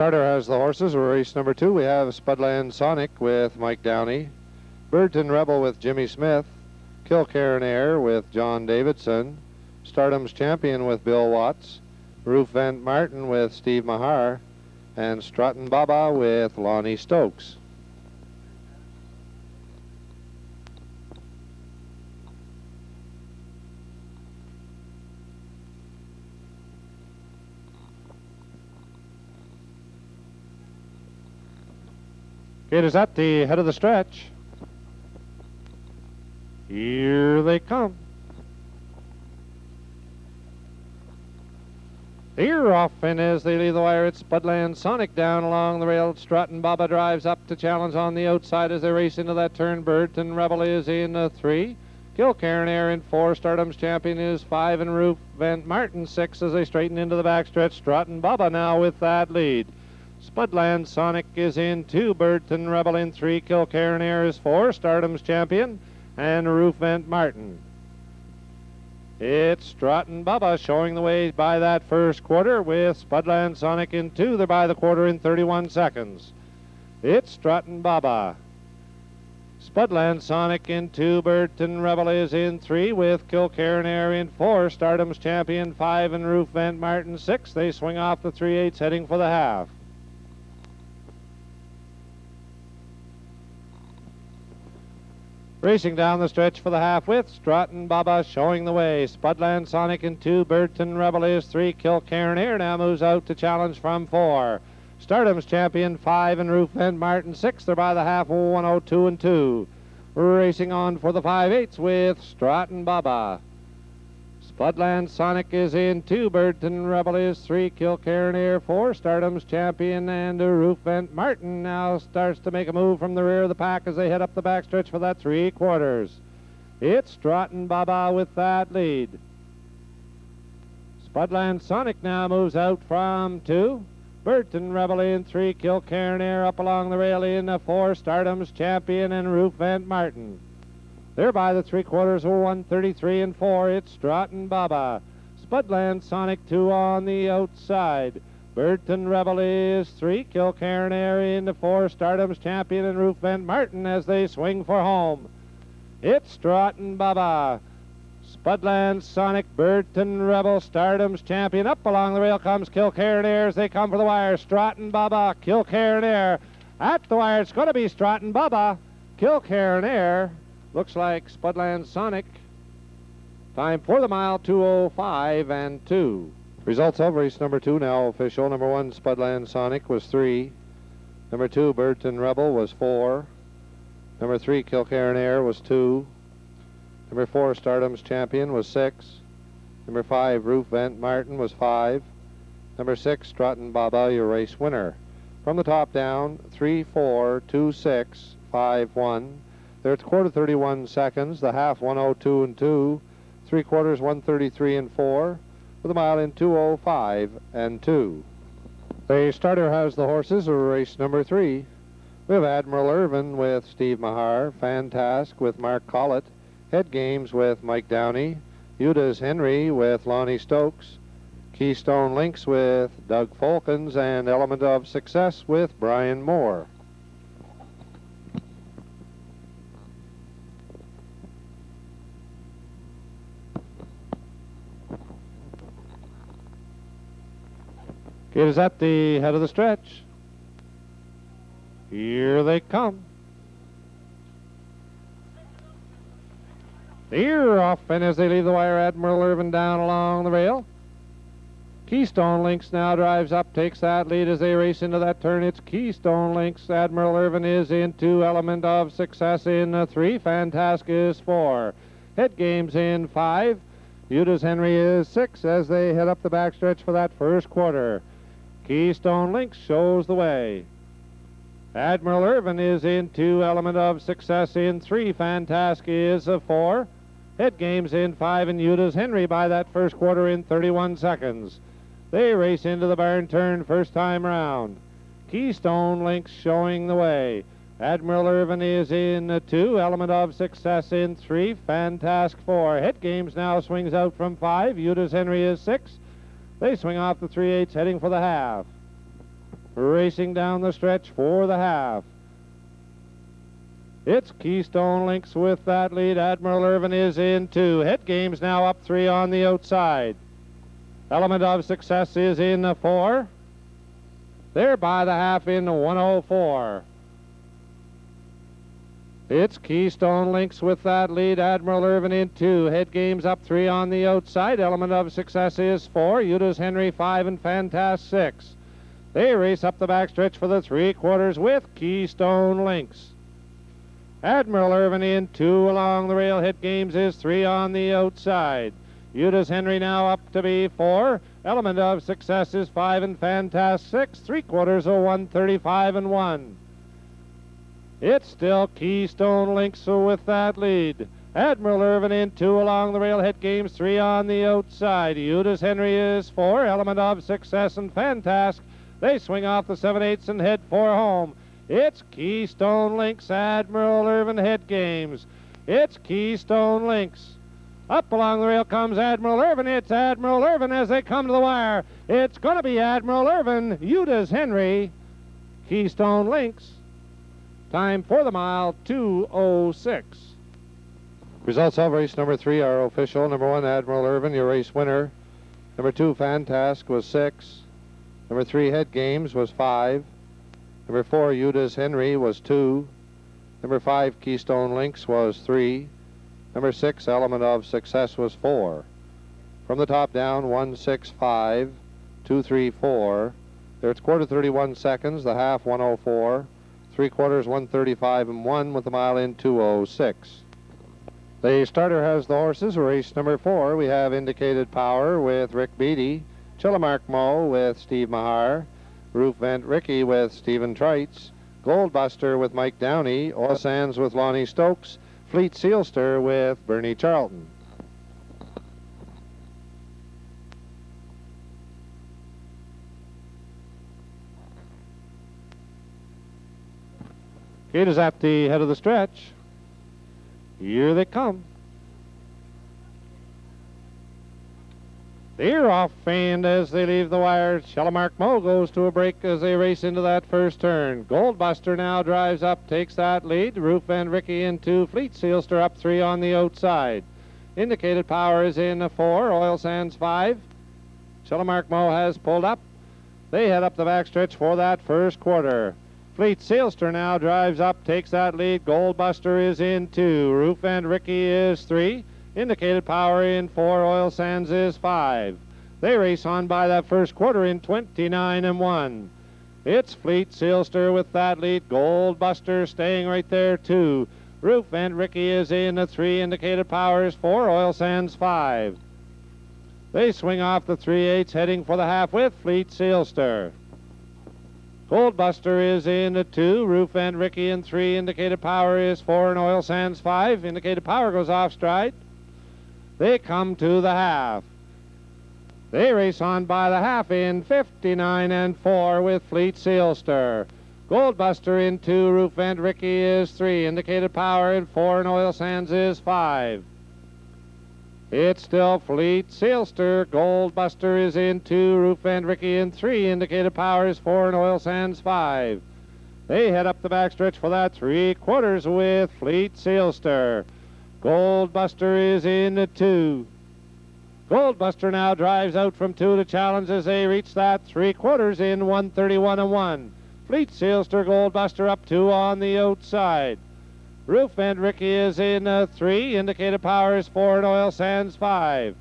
Starter has the horses. Race number 2, we have Spudland Sonic with Mike Downey, Birdton Rebel with Jimmy Smith, Kilcairn Air with John Davidson, Stardom's Champion with Bill Watts, Roof Vent Martin with Steve Mahar, and Struttin' Baba with Lonnie Stokes. It is at the head of the stretch. Here they come. They're off, and as they leave the wire, it's Spudland Sonic down along the rail. Struttin' Baba drives up to challenge on the outside as they race into that turn. Birdton Rebel is in 3. Kilcairn Air in 4. Stardom's Champion is 5, and Roof Vent Martin 6 as they straighten into the backstretch. Struttin' Baba now with that lead. Spudland Sonic is in 2, Birdton Rebel in 3, Kilcairn Air is 4, Stardom's Champion, and Roof Vent Martin. It's Struttin' Baba showing the way by that first quarter with Spudland Sonic in 2. They're by the quarter in 31 seconds. It's Struttin' Baba. Spudland Sonic in 2, Birdton Rebel is in 3 with Kilcairn Air in 4, Stardom's Champion 5, and Roof Vent Martin 6. They swing off the 3/8 heading for the half. Racing down the stretch for the half with Struttin' Baba showing the way. Spudland Sonic in 2, Birdton Rebel is 3, Kilcairn Air now moves out to challenge from 4. Stardom's Champion 5, and Roof Vent Martin 6. They're by the half, 102 and 2. Racing on for the 5/8 with Struttin' Baba. Spudland Sonic is in 2, Birdton Rebel is 3, Kilcairn Air 4, Stardom's Champion, and Roof Vent Martin now starts to make a move from the rear of the pack as they head up the backstretch for that 3/4. It's Struttin' Baba with that lead. Spudland Sonic now moves out from 2. Birdton Rebel in 3, Kilcairn Air up along the rail in 4, Stardom's Champion, and Roof Vent Martin. They're by the 3/4, 133 and 4. It's Struttin' Baba. Spudland Sonic 2 on the outside. Birdton Rebel is 3, Kilcairn Air into 4, Stardom's Champion, and Roof Vent Martin as they swing for home. It's Struttin' Baba. Spudland Sonic, Birdton Rebel, Stardom's Champion. Up along the rail comes Kilcairn Air as they come for the wire. Struttin' Baba, Kilcairn Air. At the wire, it's going to be Struttin' Baba. Kilcairn Air. Looks like Spudland Sonic. Time for the mile, 2:05 and 2. Results of race number 2 now official. Number 1, Spudland Sonic was 3. Number 2, Birdton Rebel was 4. Number 3, Kilcairn Air was 2. Number 4, Stardom's Champion was 6. Number 5, Roof Vent Martin was 5. Number 6, Struttin' Baba, your race winner. From the top down, 3, 4, 2, 6, 5, 1. They're at quarter 31 seconds, the half 102 and 2, 3/4 133 and 4, with a mile in 2:05 and 2. The starter has the horses, race number 3. We have Admiral Irvin with Steve Mahar, Fantask with Mark Collett, Head Games with Mike Downey, Uda's Henry with Lonnie Stokes, Keystone Links with Doug Folkens, and Element of Success with Brian Moore. It is at the head of the stretch. Here they come. They're off, and as they leave the wire, Admiral Irvin down along the rail. Keystone Links now drives up, takes that lead as they race into that turn. It's Keystone Links. Admiral Irvin is in 2, Element of Success in 3, Fantastic is 4. Head Games in 5, Uda's Henry is 6 as they head up the backstretch for that first quarter. Keystone Links shows the way. Admiral Irvin is in 2, Element of Success in 3, Fantastic is 4. Head Games in 5, and Uda's Henry by that first quarter in 31 seconds. They race into the barn turn first time round. Keystone Links showing the way. Admiral Irvin is in 2, Element of Success in 3, Fantastic 4. Head Games now swings out from 5, Uda's Henry is 6. They swing off the 3/8 heading for the half. racing down the stretch for the half. It's Keystone Links with that lead. Admiral Irvin is in 2. Head Games now up 3 on the outside. Element of Success is in 4. They're by the half in 104. It's Keystone Links with that lead. Admiral Irvin in 2. Head Games up 3 on the outside. Element of Success is 4. Uda's Henry 5 and Fantas 6. They race up the backstretch for the 3/4 with Keystone Links. Admiral Irvin in 2 along the rail. Head Games is 3 on the outside. Uda's Henry now up to be 4. Element of Success is 5 and Fantas 6. 3/4 of 135 and 1. It's still Keystone Links with that lead. Admiral Irvin in 2 along the rail. Head Games 3 on the outside. Uda's Henry is 4. Element of Success and Fantas. They swing off the 7/8 and head for home. It's Keystone Links, Admiral Irvin, Head Games. It's Keystone Links. Up along the rail comes Admiral Irvin. It's Admiral Irvin as they come to the wire. It's going to be Admiral Irvin, Uda's Henry, Keystone Links. Time for the mile, 2:06. Results of race number 3 are official. Number 1, Admiral Irvin, your race winner. Number 2, Fantask, was 6. Number 3, Head Games, was 5. Number 4, Uda's Henry, was 2. Number 5, Keystone Links, was 3. Number 6, Element of Success, was 4. From the top down, 165, 234. There's quarter 31 seconds, the half 104, 3/4 135 and 1 with the mile in 2:06. The starter has the horses. Race number 4, we have Indicated Power with Rick Beatty, Chillimark Moe with Steve Mahar, Roof Vent Ricky with Stephen Trites, Goldbuster with Mike Downey, Oil Sands with Lonnie Stokes, Fleet Sealster with Bernie Charlton. Gate is at the head of the stretch. Here they come. They're off and as they leave the wire. Chillimark Moe goes to a break as they race into that first turn. Goldbuster now drives up, takes that lead. Roof and Ricky into Fleet Sealster up 3 on the outside. Indicated Power is in 4. Oil Sands 5. Chillimark Moe has pulled up. They head up the backstretch for that first quarter. Fleet Sealster now drives up, takes that lead. Goldbuster is in 2. Roof and Ricky is 3. Indicated Power in 4. Oil Sands is 5. They race on by that first quarter in 29 and 1. It's Fleet Sealster with that lead. Goldbuster staying right there 2. Roof and Ricky is in 3. Indicated Power is 4. Oil Sands 5. They swing off the 3/8 heading for the half with Fleet Sealster. Goldbuster is in 2. Roof and Ricky in 3. Indicated Power is 4 and Oil Sands 5. Indicated Power goes off stride. They come to the half. They race on by the half in 59 and 4 with Fleet Sealster. Goldbuster in 2. Roof and Ricky is 3. Indicated Power in 4 and Oil Sands is 5. It's still Fleet Sealster. Goldbuster is in 2. Roof and Ricky in 3. Indicated Power is 4 and Oil Sands 5. They head up the backstretch for that 3/4 with Fleet Sealster. Goldbuster is in 2. Goldbuster now drives out from 2 to challenge as they reach that 3/4 in 131 and 1. Fleet Sealster, Goldbuster up 2 on the outside. Roof and Ricky is in 3. Indicated Power is 4 and Oil Sands 5.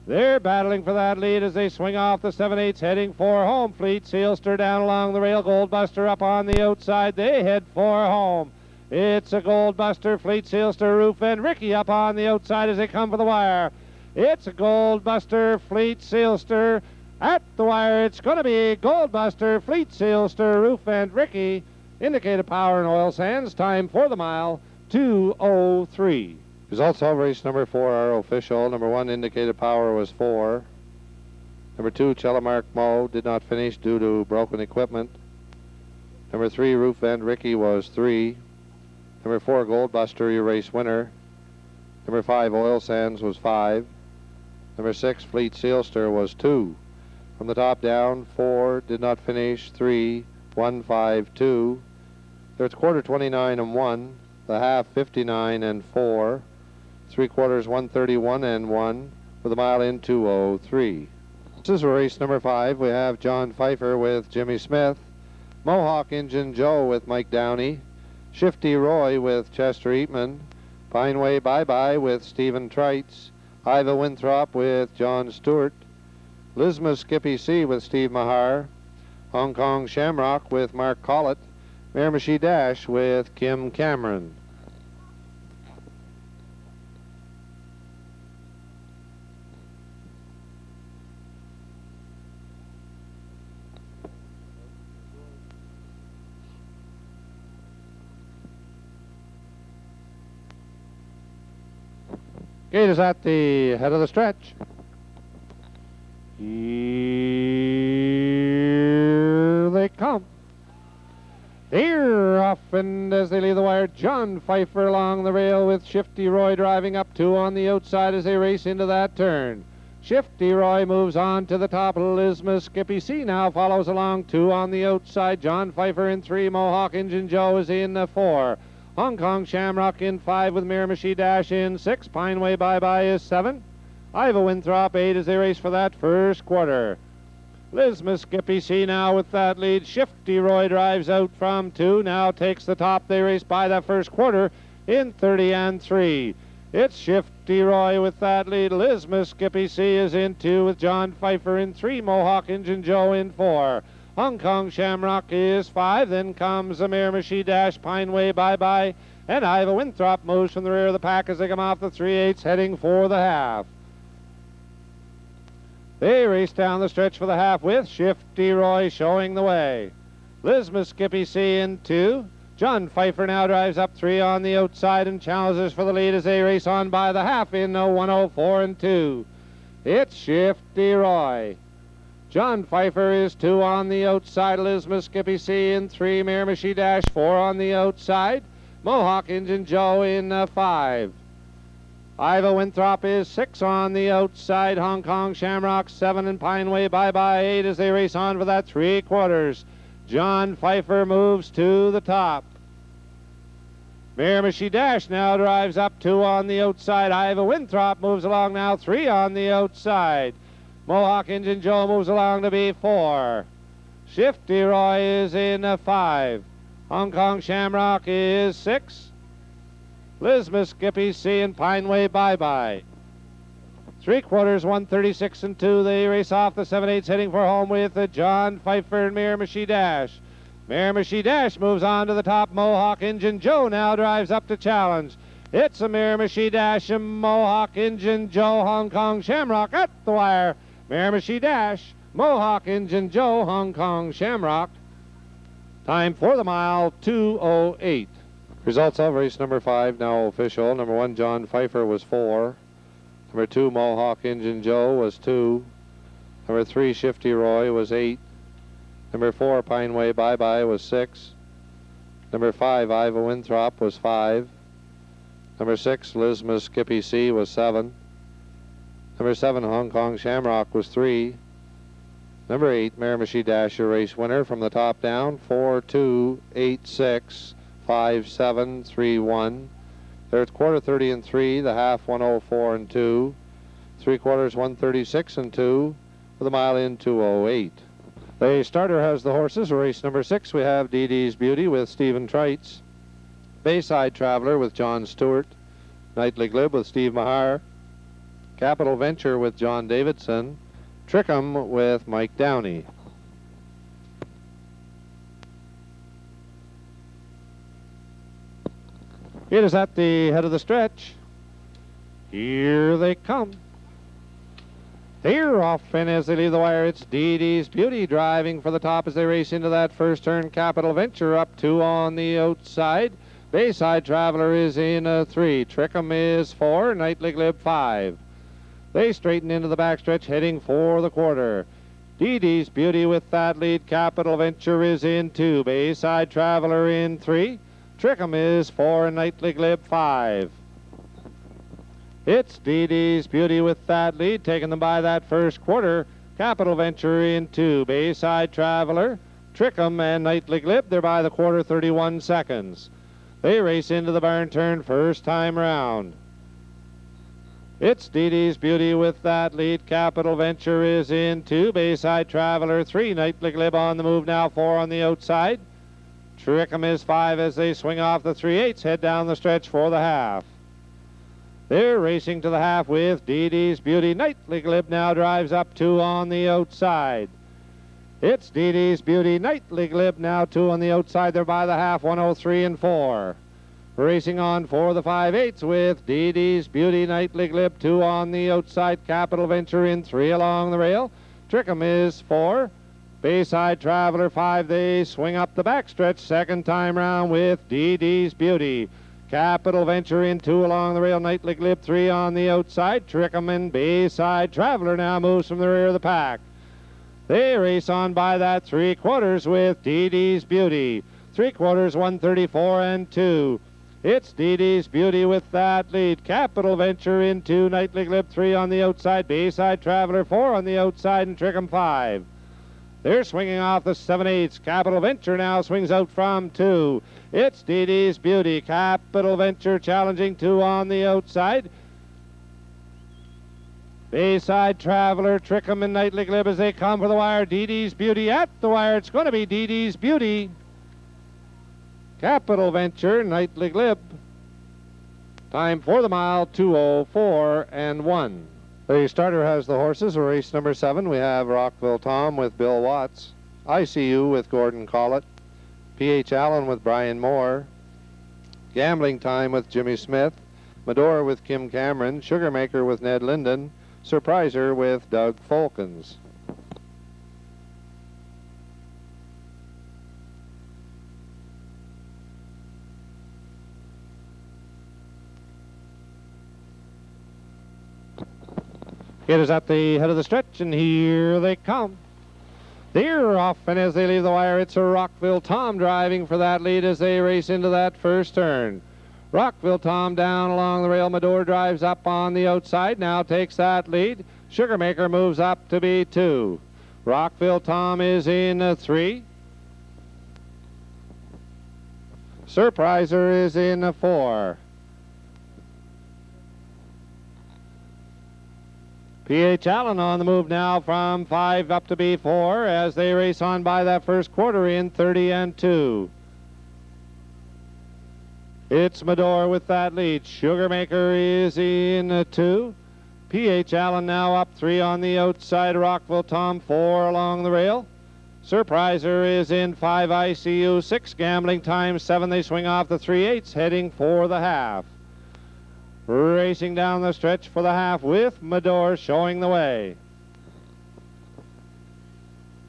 They're battling for that lead as they swing off the 7/8 heading for home. Fleet Sealster down along the rail. Goldbuster up on the outside. They head for home. It's a Goldbuster, Fleet Sealster, Roof and Ricky up on the outside as they come for the wire. It's a Goldbuster, Fleet Sealster at the wire. It's going to be Goldbuster, Fleet Sealster, Roof and Ricky. Indicated Power and Oil Sands. Time for the mile, 2:03. Results of race number 4 are official. Number 1, Indicated Power, was 4. Number 2, Chillimark Moe, did not finish due to broken equipment. Number 3, Roof and Ricky, was 3. Number 4, Goldbuster, your race winner. Number 5, Oil Sands, was 5. Number 6, Fleet Sealster, was 2. From the top down, 4, did not finish, 3, 1, 5, 2. There's quarter 29 and 1, the half 59 and 4, 3/4 131 and 1, with a mile in 2:03. This is race number 5. We have John Pfeiffer with Jimmy Smith, Mohawk Injun Joe with Mike Downey, Shifty Roy with Chester Eatman, Pineway Bye-Bye with Stephen Trites, Iva Winthrop with John Stewart, Lisma Skippy C with Steve Mahar, Hong Kong Shamrock with Mark Collett, Miramichi Dash with Kim Cameron. Gate is at the head of the stretch. Here they come. They're off, and as they leave the wire, John Pfeiffer along the rail with Shifty Roy driving up 2 on the outside as they race into that turn. Shifty Roy moves on to the top. Lisma Skippy C now follows along 2 on the outside. John Pfeiffer in 3. Mohawk Injun Joe is in 4. Hong Kong Shamrock in 5 with Miramichi Dash in 6. Pineway Bye-Bye is 7. Iva Winthrop 8 as they race for that first quarter. Lisma Skippy C now with that lead. Shifty Roy drives out from 2. Now takes the top. They race by that first quarter in 30 and 3. It's Shifty Roy with that lead. Lisma Skippy C is in 2 with John Pfeiffer in 3. Mohawk Injun Joe in 4. Hong Kong Shamrock is 5. Then comes the Miramichi Dash, Pineway Bye-Bye, and Iva Winthrop moves from the rear of the pack as they come off the 3/8 heading for the half. They race down the stretch for the half with Shifty Roy showing the way. Lisma Skippy C in 2. John Pfeiffer now drives up 3 on the outside and challenges for the lead as they race on by the half in 1:04 and 2. It's Shifty Roy. John Pfeiffer is 2 on the outside. Lisma Skippy C in 3. Miramichi Dash 4 on the outside. Mohawk Injun Joe in 5. Iva Winthrop is 6 on the outside. Hong Kong Shamrock 7 and Pineway Bye-Bye 8 as they race on for that 3/4. John Pfeiffer moves to the top. Miramichi Dash now drives up 2 on the outside. Iva Winthrop moves along now 3 on the outside. Mohawk Injun Joe moves along to be 4. Shifty Roy is in 5. Hong Kong Shamrock is 6. Lisma Skippy C and Pineway Bye-Bye. 3/4 136 and 2. They race off the 7/8 heading for home with John Pfeiffer and Miramichi Dash. Miramichi Dash moves on to the top. Mohawk Injun Joe now drives up to challenge. It's a Miramichi Dash and Mohawk Injun Joe. Hong Kong Shamrock at the wire. Miramichi Dash, Mohawk Injun Joe, Hong Kong Shamrock. Time for the mile, 2:08. Results of race number 5 now official. Number 1, John Pfeiffer was 4. Number 2, Mohawk Injun Joe was 2. Number 3, Shifty Roy was 8. Number 4, Pineway Bye-Bye was 6. Number 5, Iva Winthrop was 5. Number 6, Lisma Skippy C was 7. Number 7, Hong Kong Shamrock was 3. Number 8, Miramichi Dash, your race winner from the top down, 4, 2, 8, 6, 5, 7, 3, 1. There's quarter 30 and 3, the half 1:04 and 2. 3/4 136 and 2, with a mile in 2:08. The starter has the horses. Race number 6, we have Dee Dee's Beauty with Stephen Trites, Bayside Traveler with John Stewart, Nightly Glib with Steve Mahar, Capital Venture with John Davidson, Trickham with Mike Downey. It is at the head of the stretch. Here they come. They're off, and as they leave the wire, it's Dee Dee's Beauty driving for the top as they race into that first turn. Capital Venture up 2 on the outside. Bayside Traveler is in 3. Trickham is 4. Nightly Glib 5. They straighten into the backstretch, heading for the quarter. Dee Dee's Beauty with that lead. Capital Venture is in 2. Bayside Traveler in 3. Trickham is 4 and Nightly Glib 5. It's Dee Dee's Beauty with that lead, taking them by that first quarter. Capital Venture in 2. Bayside Traveler, Trickham, and Nightly Glib. They're by the quarter, 31 seconds. They race into the barn turn first time round. It's Dee Dee's Beauty with that lead. Capital Venture is in 2. Bayside Traveler 3. Nightly Glib on the move now, 4 on the outside. Trickham is 5 as they swing off the 3/8, head down the stretch for the half. They're racing to the half with Dee Dee's Beauty. Nightly Glib now drives up 2 on the outside. It's Dee Dee's Beauty. Nightly Glib now 2 on the outside. They're by the half, 103 and 4. Racing on for the 5/8 with Dee Dee's Beauty. Nightly Glib 2 on the outside. Capital Venture in 3 along the rail. Trickham is 4. Bayside Traveler 5. They swing up the backstretch second time round with Dee Dee's Beauty. Capital Venture in 2 along the rail. Nightly Glib 3 on the outside. Trickham and Bayside Traveler now moves from the rear of the pack. They race on by that 3/4 with Dee Dee's Beauty. 3/4, 134 and 2. It's Dee Dee's Beauty with that lead. Capital Venture in 2. Nightly Glib 3 on the outside. Bayside Traveler 4 on the outside, and Trickham 5. They're swinging off the 7/8. Capital Venture now swings out from 2. It's Dee Dee's Beauty. Capital Venture challenging 2 on the outside. Bayside Traveler, Trickham, and Nightly Glib as they come for the wire. Dee Dee's Beauty at the wire. It's going to be Dee Dee's Beauty. Capital Venture, Nightly Glib. Time for the mile, 2:04 and 1. The starter has the horses. Race number 7, we have Rockville Tom with Bill Watts, ICU with Gordon Collett, P.H. Allen with Brian Moore, Gambling Time with Jimmy Smith, Medora with Kim Cameron, Sugarmaker with Ned Linden, Surpriser with Doug Folkens. It is at the head of the stretch, and here they come. They're off, and as they leave the wire, it's a Rockville Tom driving for that lead as they race into that first turn. Rockville Tom down along the rail. Medora drives up on the outside, now takes that lead. Sugarmaker moves up to be 2. Rockville Tom is in 3. Surpriser is in 4. P.H. Allen on the move now from 5 up to be 4 as they race on by that first quarter in 30 and 2. It's Medora with that lead. Sugarmaker is in 2. P.H. Allen now up 3 on the outside. Rockville Tom 4 along the rail. Surpriser is in 5. ICU 6. Gambling Time 7. They swing off the 3/8 heading for the half. Racing down the stretch for the half with Medora showing the way.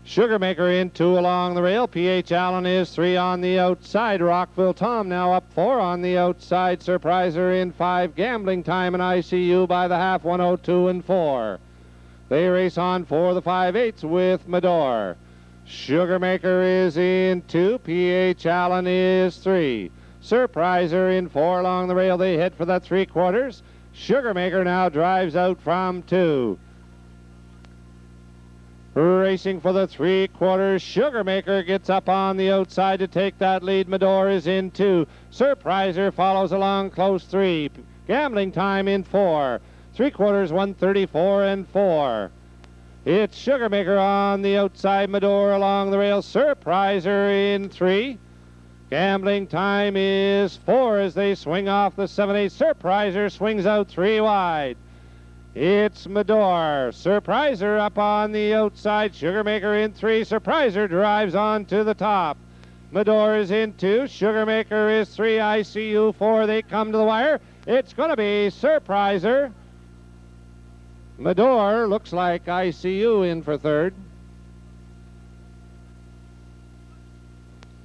Sugarmaker in 2 along the rail. P.H. Allen is 3 on the outside. Rockville Tom now up 4 on the outside. Surpriser in 5. Gambling Time and ICU by the half, 102 and 4. They race on for the 5/8 with Medora. Sugarmaker is in 2. P.H. Allen is 3. Surpriser in 4 along the rail. They head for that 3/4. Sugarmaker now drives out from 2. Racing for the 3/4. Sugarmaker gets up on the outside to take that lead. Medora is in 2. Surpriser follows along close 3. Gambling Time in 4. 3/4, 134 and 4. It's Sugarmaker on the outside. Medora along the rail. Surpriser in 3. Gambling Time is 4 as they swing off the 7/8. Surpriser swings out 3 wide. It's Medora. Surpriser up on the outside. Sugarmaker in 3. Surpriser drives on to the top. Medora is in 2. Sugarmaker is 3. ICU 4. They come to the wire. It's going to be Surpriser. Medora looks like ICU in for 3rd.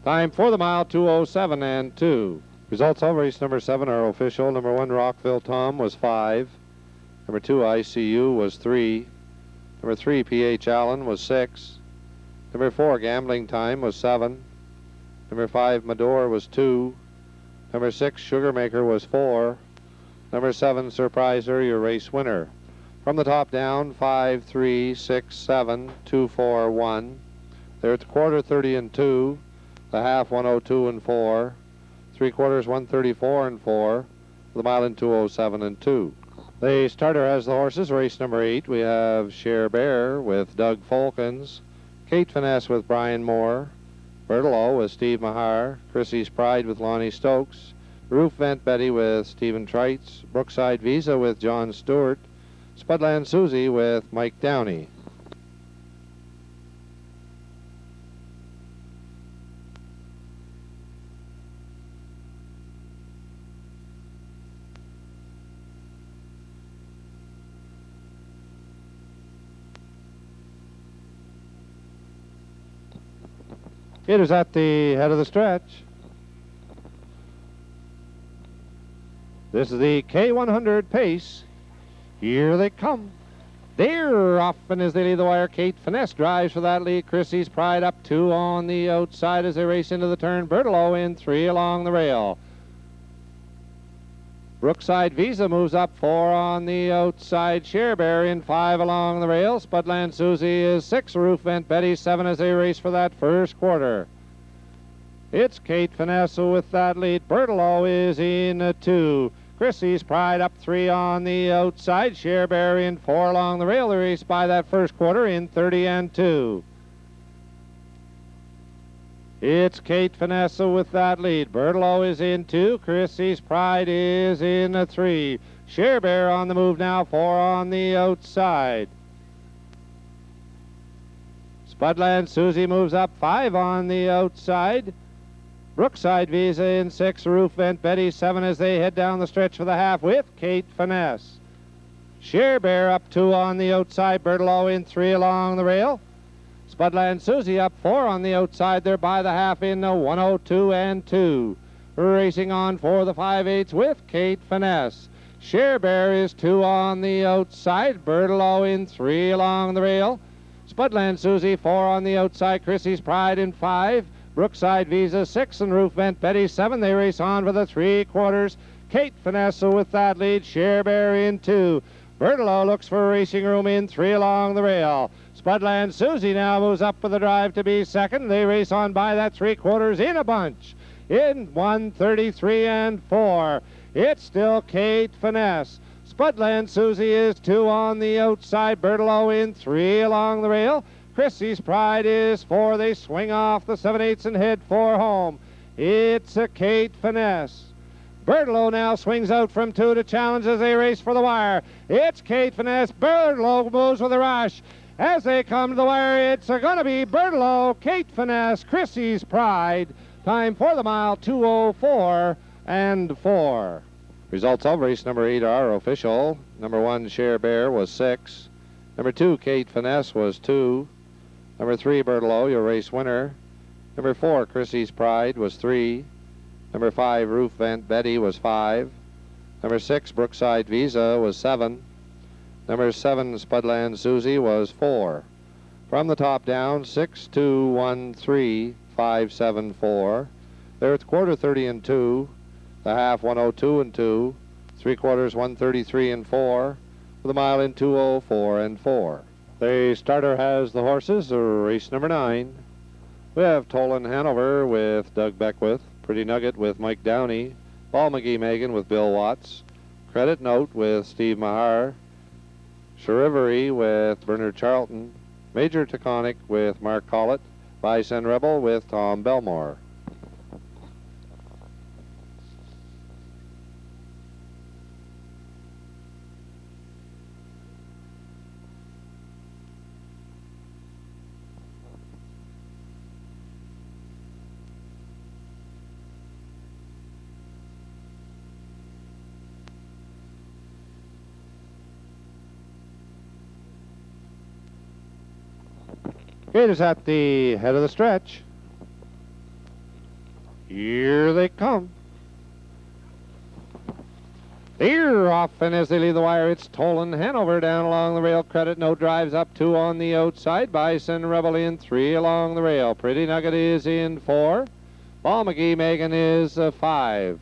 Time for the mile, 2:07 and 2. Results of race number 7 are official. Number 1, Rockville Tom was 5. Number 2, ICU was 3. Number 3, P.H. Allen was 6. Number 4, Gambling Time was 7. Number 5, Medora was 2. Number 6, Sugarmaker was 4. Number 7, Surpriser, your race winner. From the top down, 5, 3, 6, 7, 2, 4, 1. They're at the quarter 30 and 2, the half 102 and 4, 3/4 134 and 4, the mile in 207 and 2. The starter has the horses. Race number 8, we have Cher Bear with Doug Folkens, Kate Finesse with Brian Moore, Bertolo with Steve Mahar, Chrissy's Pride with Lonnie Stokes, Roof Vent Betty with Stephen Trites, Brookside Visa with John Stewart, Spudland Susie with Mike Downey. It is at the head of the stretch. This is the K100 pace. Here they come. They're off, and as they lead the wire, Kate Finesse drives for that lead. Chrissy's Pride up 2 on the outside as they race into the turn. Bertolo in 3 along the rail. Brookside Visa moves up 4 on the outside. Cher Bear in 5 along the rail. Spudland Susie is 6. Roof Vent Betty 7 as they race for that first quarter. It's Kate Finesse with that lead. Bertolo is in 2. Chrissy's Pride up 3 on the outside. Cher Bear in 4 along the rail. They race by that first quarter in 30 and 2. It's Kate Finesse with that lead. Bertolo is in 2. Chrissy's Pride is in 3. Cher Bear on the move now, 4 on the outside. Spudland Susie moves up 5 on the outside. Brookside Visa in 6. Roof Vent Betty 7 as they head down the stretch for the half with Kate Finesse. Cher Bear up 2 on the outside. Bertolo in 3 along the rail. Spudland Susie up 4 on the outside. They're by the half in 102 and 2. Racing on for the 5/8 with Kate Finesse. Cher Bear is 2 on the outside. Bertolo in 3 along the rail. Spudland Susie 4 on the outside. Chrissy's Pride in 5. Brookside Visa 6 and Roof Vent Betty 7. They race on for the 3/4. Kate Finesse with that lead. Cher Bear in 2. Bertolo looks for racing room in 3 along the rail. Spudland Susie now moves up with the drive to be second. They race on by that 3/4 in a bunch. In 133 and 4. It's still Kate Finesse. Spudland Susie is 2 on the outside. Bertolo in 3 along the rail. Chrissy's Pride is 4. They swing off the 7/8 and head for home. It's a Kate Finesse. Bertolo now swings out from 2 to challenge as they race for the wire. It's Kate Finesse. Bertolo moves with a rush. As they come to the wire, it's going to be Bertolo, Kate Finesse, Chrissy's Pride. Time for the mile, 2:04 and 4. Results of race number 8 are official. Number 1, Cher Bear was 6. Number 2, Kate Finesse was 2. Number 3, Bertolo, your race winner. Number 4, Chrissy's Pride was 3. Number 5, Roof Vent Betty was 5. Number 6, Brookside Visa was 7. Number 7, Spudland Susie was 4. From the top down, 6, 2, 1, 3, 5, 7, 4. They're at the quarter 30 and 2, the half 102 and 2, 3/4 133 and 4, with a mile in 2:04 and 4. The starter has the horses. Race number 9. We have Tolan Hanover with Doug Beckwith, Pretty Nugget with Mike Downey, Ball McGee Megan with Bill Watts, Credit Note with Steve Mahar, Charivari with Bernard Charlton, Major Taconic with Mark Collett, Bison Rebel with Tom Belmore. It is at the head of the stretch. Here they come. They're off, and as they leave the wire, it's Tolan Hanover down along the rail. Credit Note drives up 2 on the outside. Bison Rebel in 3 along the rail. Pretty Nugget is in 4. Ball McGee Megan is 5.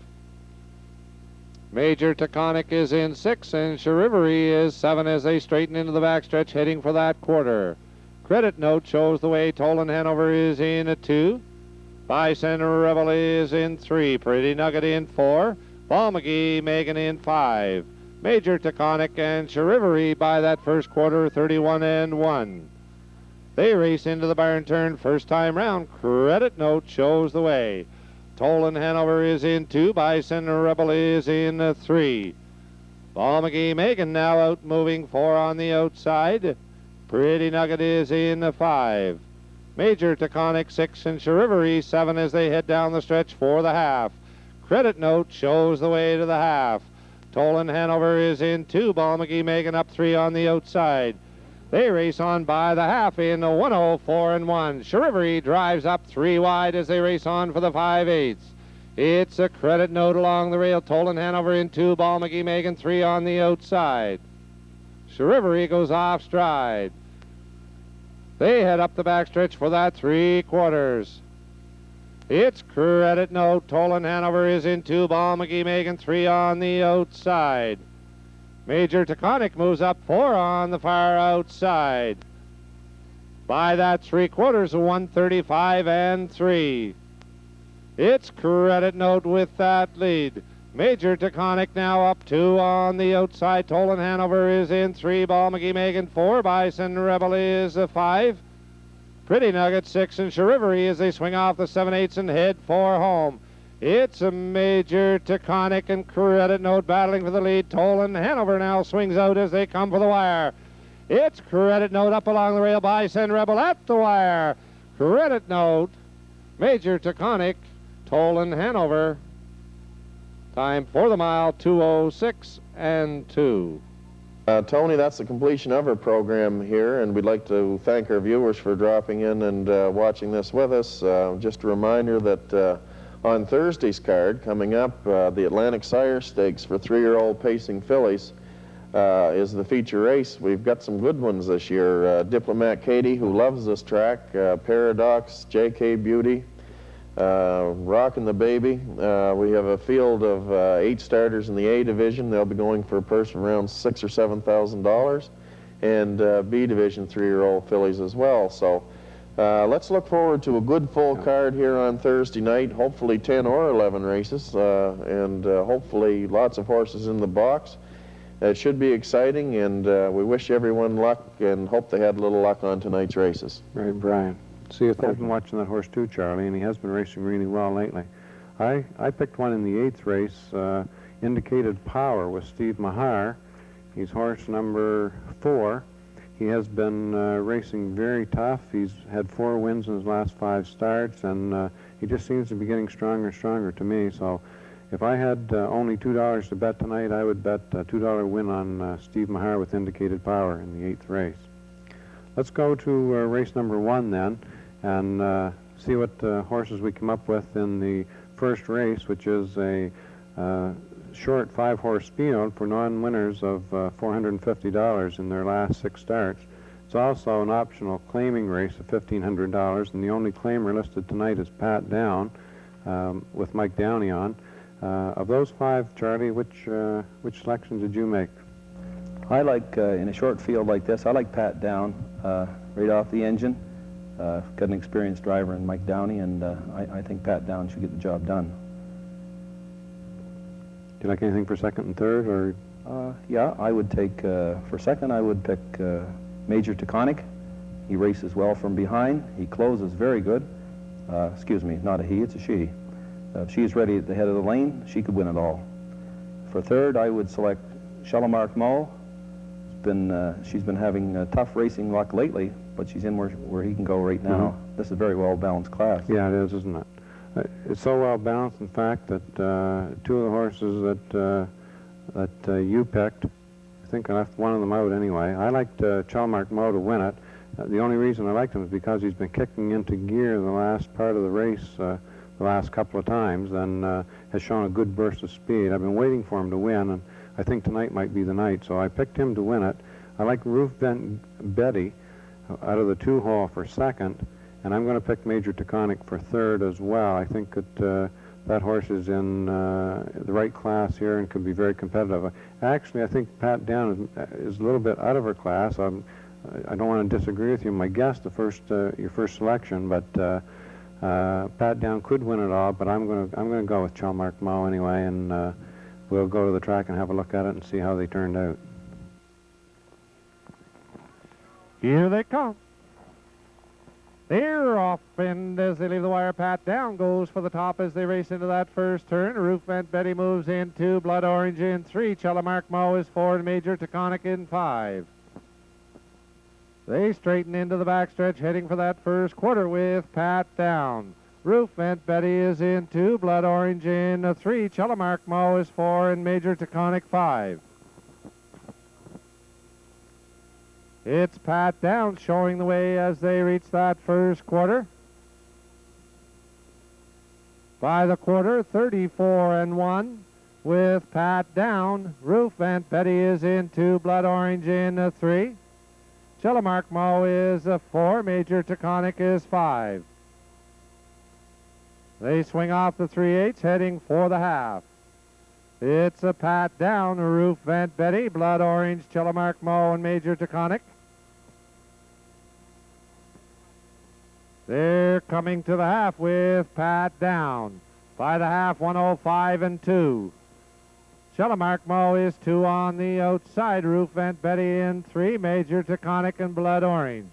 Major Taconic is in 6, and Charivari is 7 as they straighten into the backstretch, heading for that quarter. Credit Note shows the way. Tolan Hanover is in a 2. Bison Rebel is in 3. Pretty Nugget in 4. Ball McGee, Megan in 5. Major Taconic and Charivari by that first quarter, 31-1. They race into the barn turn first time round. Credit Note shows the way. Tolan Hanover is in 2. Bison Rebel is in 3. Ball McGee, Megan now out moving 4 on the outside. Pretty Nugget is in 5. Major Taconic 6 and Charivari 7 as they head down the stretch for the half. Credit Note shows the way to the half. Tolan Hanover is in 2. Ball McGee, Megan up 3 on the outside. They race on by the half in 104-1. Charivari drives up 3 wide as they race on for the 5/8. It's a Credit Note along the rail. Tolan Hanover in 2. Ball McGee, Megan 3 on the outside. Charivari goes off stride. They head up the backstretch for that 3/4. It's Credit Note. Tolan Hanover is in 2. Ball McGee, Megan 3 on the outside. Major Taconic moves up 4 on the far outside. By that 3/4, 135-3. It's Credit Note with that lead. Major Taconic now up 2 on the outside. Tolan Hanover is in 3. Ball McGee, Megan 4. Bison Rebel is 5. Pretty Nugget 6 and Charivari as they swing off the 7/8 and head for home. It's a Major Taconic and Credit Note battling for the lead. Tolan Hanover now swings out as they come for the wire. It's Credit Note up along the rail. Bison Rebel at the wire. Credit Note, Major Taconic, Tolan Hanover. Time for the mile, 2:06-2. Tony, that's the completion of our program here, and we'd like to thank our viewers for dropping in and watching this with us. Just a reminder that on Thursday's card, coming up, the Atlantic Sire Stakes for 3-year-old pacing fillies is the feature race. We've got some good ones this year. Diplomat Katie, who loves this track, Paradox, JK Beauty, Rockin' the Baby. We have a field of 8 starters in the A division. They'll be going for a purse of around $6,000 or $7,000, and B division 3-year-old fillies as well. So let's look forward to a good full card here on Thursday night, hopefully 10 or 11 races, and hopefully lots of horses in the box. It should be exciting, and we wish everyone luck and hope they had a little luck on tonight's races. Right, Brian. See, I've been watching that horse too, Charlie, and he has been racing really well lately. I picked one in the 8th race, Indicated Power with Steve Mahar. He's horse number 4. He has been racing very tough. He's had 4 wins in his last 5 starts, and he just seems to be getting stronger and stronger to me. So if I had only $2 to bet tonight, I would bet a $2 win on Steve Mahar with Indicated Power in the 8th race. Let's go to race number 1 then, and see what horses we come up with in the first race, which is a short 5-horse speed for non-winners of $450 in their last 6 starts. It's also an optional claiming race of $1,500, and the only claimer listed tonight is Pat Down with Mike Downey on. Of those 5, Charlie, which selections did you make? I like, in a short field like this, I like Pat Down right off the engine. Got an experienced driver in Mike Downey, and I think Pat Down should get the job done. Do you like anything for 2nd and 3rd, or? Yeah, I would take, for 2nd, I would pick Major Taconic. He races well from behind. He closes very good. Excuse me, not a he, it's a she. If she's ready at the head of the lane, she could win it all. For 3rd, I would select Shalamark Mo. She's been having tough racing luck lately, but she's in where he can go right now. Mm-hmm. This is a very well-balanced class. Yeah, it is, isn't it? It's so well-balanced, in fact, that 2 of the horses that you picked, I think I left one of them out anyway. I liked Shalamark Mo to win it. The only reason I liked him is because he's been kicking into gear in the last part of the race the last couple of times, and has shown a good burst of speed. I've been waiting for him to win, and I think tonight might be the night, so I picked him to win it. I like Ruth Betty out of the 2-hole for 2nd, and I'm going to pick Major Taconic for 3rd as well. I think that that horse is in the right class here and could be very competitive. Actually, I think Pat Down is a little bit out of her class. I don't want to disagree with you. My guess, your first selection, but Pat Down could win it all. But I'm gonna go with Chelmark Mo anyway, and we'll go to the track and have a look at it and see how they turned out. Here they come. They're off, and as they leave the wire, Pat Down goes for the top as they race into that first turn. Roof Vent Betty moves in 2, Blood Orange in 3, Chelmark Mo is 4, and Major Taconic in 5. They straighten into the backstretch, heading for that first quarter with Pat Down. Roof Vent Betty is in 2, Blood Orange in 3, Chelmark Mo is 4, and Major Taconic 5. It's Pat Down showing the way as they reach that first quarter. By the quarter, 34-1 with Pat Down. Roof Vent Betty is in 2, Blood Orange in 3. Chelmark Mo is 4, Major Taconic is 5. They swing off the 3/8, heading for the half. It's a Pat Down, Roof Vent Betty, Blood Orange, Chelmark Mo, and Major Taconic. They're coming to the half with Pat Down. By the half, 105-2. Chelmark Mo is 2 on the outside. Roof Vent Betty in 3. Major Taconic and Blood Orange.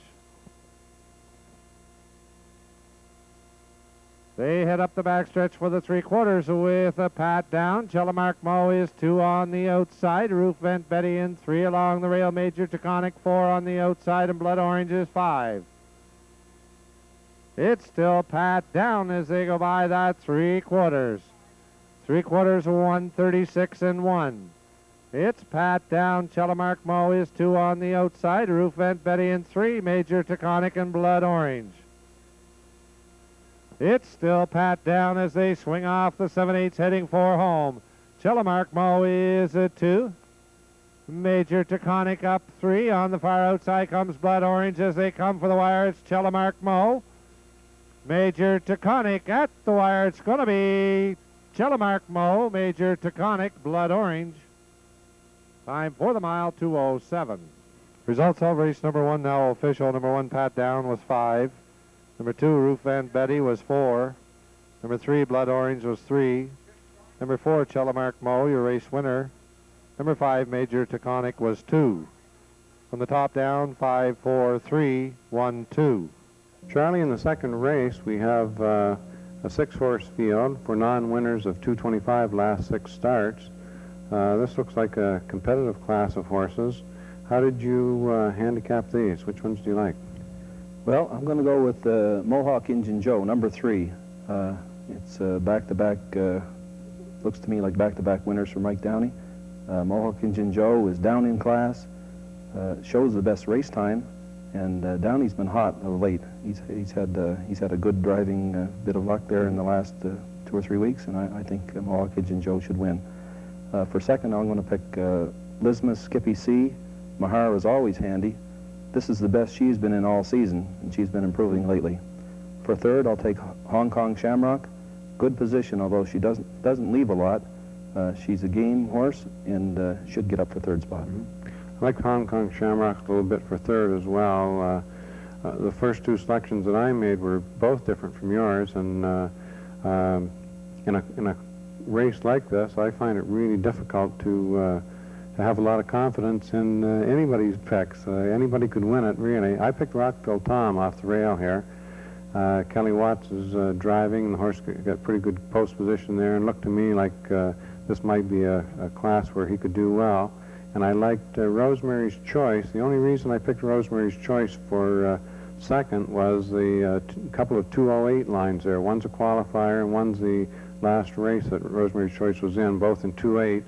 They head up the backstretch for the 3/4 with a Pat Down. Chelmark Mo is 2 on the outside. Roof Vent Betty in 3 along the rail. Major Taconic 4 on the outside, and Blood Orange is 5. It's still Pat Down as they go by that 3/4. 3/4, 136-1. It's Pat Down. Chelmark Mo is 2 on the outside. Roof Vent Betty in 3. Major Taconic and Blood Orange. It's still Pat Down as they swing off the 7/8 heading for home. Chelmark Mo is 2. Major Taconic up 3. On the far outside comes Blood Orange as they come for the wire. It's Chelmark Mo. Major Taconic at the wire. It's going to be Chelmark Mo, Major Taconic, Blood Orange. Time for the mile, 2:07. Results of race number 1 now official. Number 1, Pat Down, was 5. Number 2, Roof Vent Betty, was 4. Number 3, Blood Orange, was 3. Number 4, Chelmark Mo, your race winner. Number 5, Major Taconic, was 2. From the top down, 5, 4, 3, 1, 2. Charlie, in the second race, we have a 6-horse field for non-winners of 225 last 6 starts. This looks like a competitive class of horses. How did you handicap these? Which ones do you like? Well, I'm going to go with Mohawk Injun Joe, number 3. It's back-to-back, looks to me like back-to-back winners for Mike Downey. Mohawk Injun Joe is down in class, shows the best race time, and Downey's been hot of late. He's had a good driving bit of luck there in the last 2 or 3 weeks, and I think Mohawk Injun Joe should win. For second, I'm going to pick Lismus Skippy C. Mahar is always handy. This is the best she's been in all season, and she's been improving lately. For third, I'll take Hong Kong Shamrock. Good position, although she doesn't leave a lot. She's a game horse and should get up for third spot. I like Hong Kong Shamrock a little bit for third as well. The first 2 selections that I made were both different from yours, and in a race like this, I find it really difficult to have a lot of confidence in anybody's picks. Anybody could win it, really. I picked Rockville Tom off the rail here. Kelly Watts is driving, and the horse got pretty good post position there, and looked to me like this might be a class where he could do well. And I liked Rosemary's Choice. The only reason I picked Rosemary's Choice for second was the couple of 2:08 lines there. One's a qualifier, and one's the last race that Rosemary's Choice was in, both in 2:08.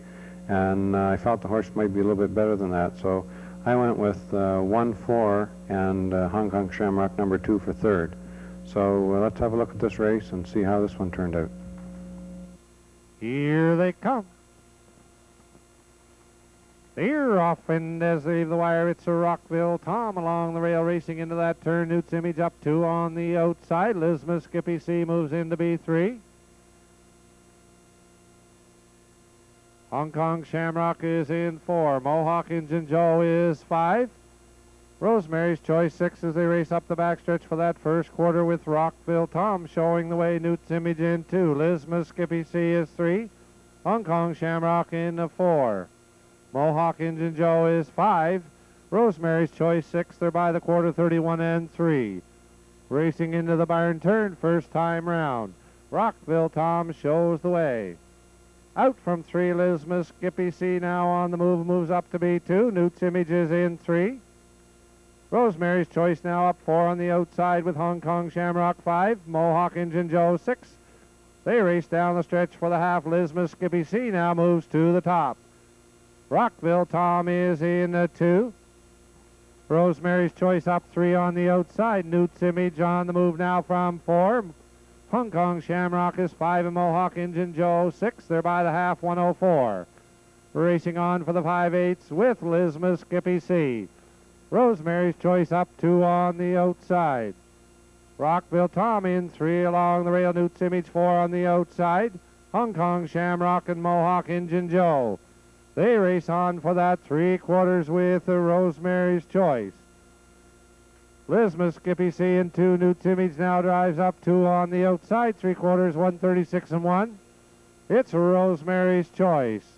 And I felt the horse might be a little bit better than that. So I went with 1-4 and Hong Kong Shamrock number 2 for third. So let's have a look at this race and see how this one turned out. Here they come. They're off, and as they leave the wire, it's a Rockville Tom along the rail racing into that turn. Newt's Image up 2 on the outside. Lismus Skippy C moves into B3. Hong Kong Shamrock is in 4. Mohawk Injun Joe is 5. Rosemary's Choice 6 as they race up the backstretch for that first quarter with Rockville Tom showing the way. Newt's Image in 2. Lisma Skippy C is 3. Hong Kong Shamrock in 4. Mohawk Injun Joe is 5. Rosemary's Choice 6. They're by the quarter 31 and 3. Racing into the barn turn first time round. Rockville Tom shows the way. Out from 3, Lisma Skippy C now on the move, moves up to be 2. Newt's Image is in 3. Rosemary's Choice now up 4 on the outside with Hong Kong Shamrock 5. Mohawk Injun Joe 6. They race down the stretch for the half. Lisma Skippy C now moves to the top. Rockville Tom is in 2. Rosemary's Choice up 3 on the outside. Newt's Image on the move now from 4. Hong Kong Shamrock is 5 and Mohawk Injun Joe 6. They're by the half 104. Racing on for the 5/8 with Lisma Skippy C. Rosemary's Choice up 2 on the outside. Rockville Tom in 3 along the rail. Newt's Image 4 on the outside. Hong Kong Shamrock and Mohawk Injun Joe. They race on for that 3/4 with Rosemary's Choice. Lisma Skippy C in 2. Newt's Image now drives up 2 on the outside. 3/4, 136 and 1. It's Rosemary's Choice.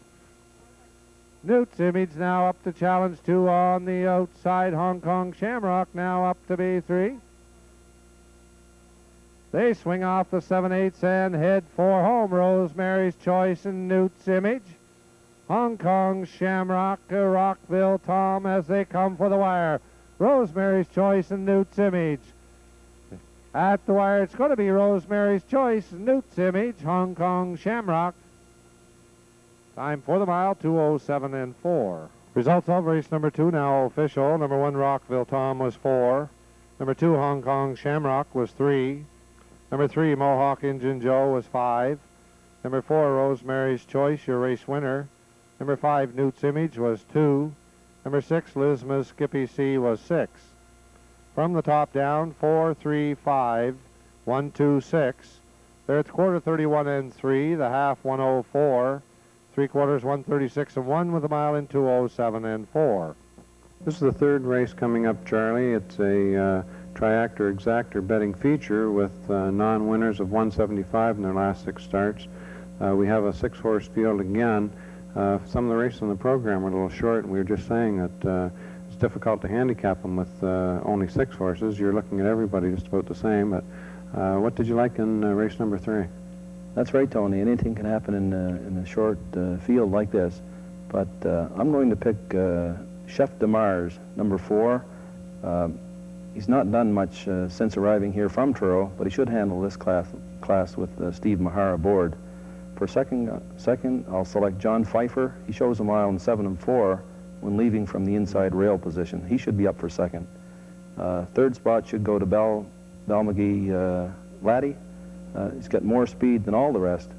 Newt's Image now up to challenge 2 on the outside. Hong Kong Shamrock now up to be 3. They swing off the 7/8 and head for home. Rosemary's Choice and Newt's Image. Hong Kong Shamrock, Rockville Tom as they come for the wire. Rosemary's Choice and Newt's Image. At the wire, it's going to be Rosemary's Choice, Newt's Image, Hong Kong Shamrock. Time for the mile, 2:07 and 4. Results of race number 2 now official. Number 1, Rockville Tom was 4. Number 2, Hong Kong Shamrock was 3. Number 3, Mohawk Injun Joe was 5. Number 4, Rosemary's Choice, your race winner. Number 5, Newt's Image was 2. Number 6, Lisma Skippy C was 6. From the top down, 4, 3, 5, 1, 2, 6. They're at the quarter 31 and 3, the half 104. 3/4, 136 and 1 with a mile in 2:07 and 4. This is the third race coming up, Charlie. It's a triactor exactor betting feature with non-winners of 175 in their last 6 starts. We have a 6-horse field again. Some of the races in the program are a little short, and we were just saying that it's difficult to handicap them with only 6 horses. You're looking at everybody just about the same, but what did you like in race number 3? That's right, Tony. Anything can happen in a short field like this. But I'm going to pick Chef de Mars, number 4. He's not done much since arriving here from Truro, but he should handle this class with Steve Mahar aboard. For second, I'll select John Pfeiffer. He shows a mile in 7 and 4 when leaving from the inside rail position. He should be up for second. Third spot should go to Balmagee Laddie. He's got more speed than all the rest.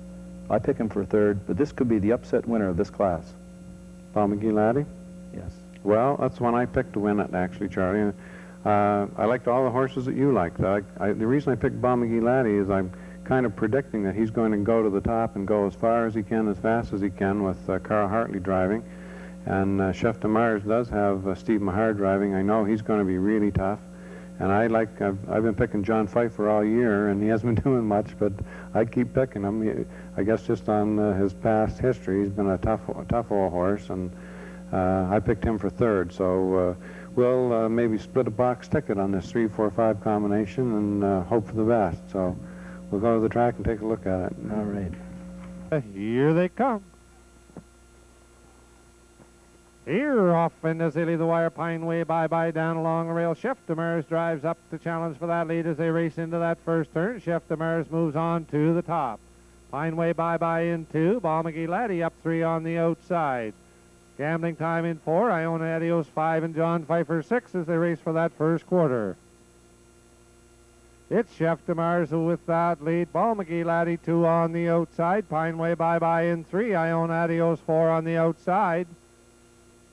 I pick him for third, but this could be the upset winner of this class. Balmagee Laddie? Yes. Well, that's one I picked to win it, actually, Charlie. I liked all the horses that you liked. The reason I picked Balmagee Laddie is I'm kind of predicting that he's going to go to the top and go as far as he can, as fast as he can with Carl Hartley driving. And Chef de Mars does have Steve Mahar driving. I know he's going to be really tough. And I've been picking John Pfeiffer all year, and he hasn't been doing much, but I keep picking him. I guess just on his past history, he's been a tough old horse, and I picked him for third. So we'll maybe split a box ticket on this 3, 4, 5 combination and hope for the best. So we'll go to the track and take a look at it. All right. Here they come. Here off and as they leave the wire, Pine Way bye-bye down along the rail. Chef de Mars drives up to challenge for that lead as they race into that first turn. Chef de Mars moves on to the top. Pine Way bye-bye in 2. Balmagee Laddie up 3 on the outside. Gambling Time in 4. Iona Adios 5 and John Pfeiffer 6 as they race for that first quarter. It's Chef de Mars with that lead. Balmagee Laddie 2 on the outside. Pine Way bye-bye in 3. Iona Adios 4 on the outside.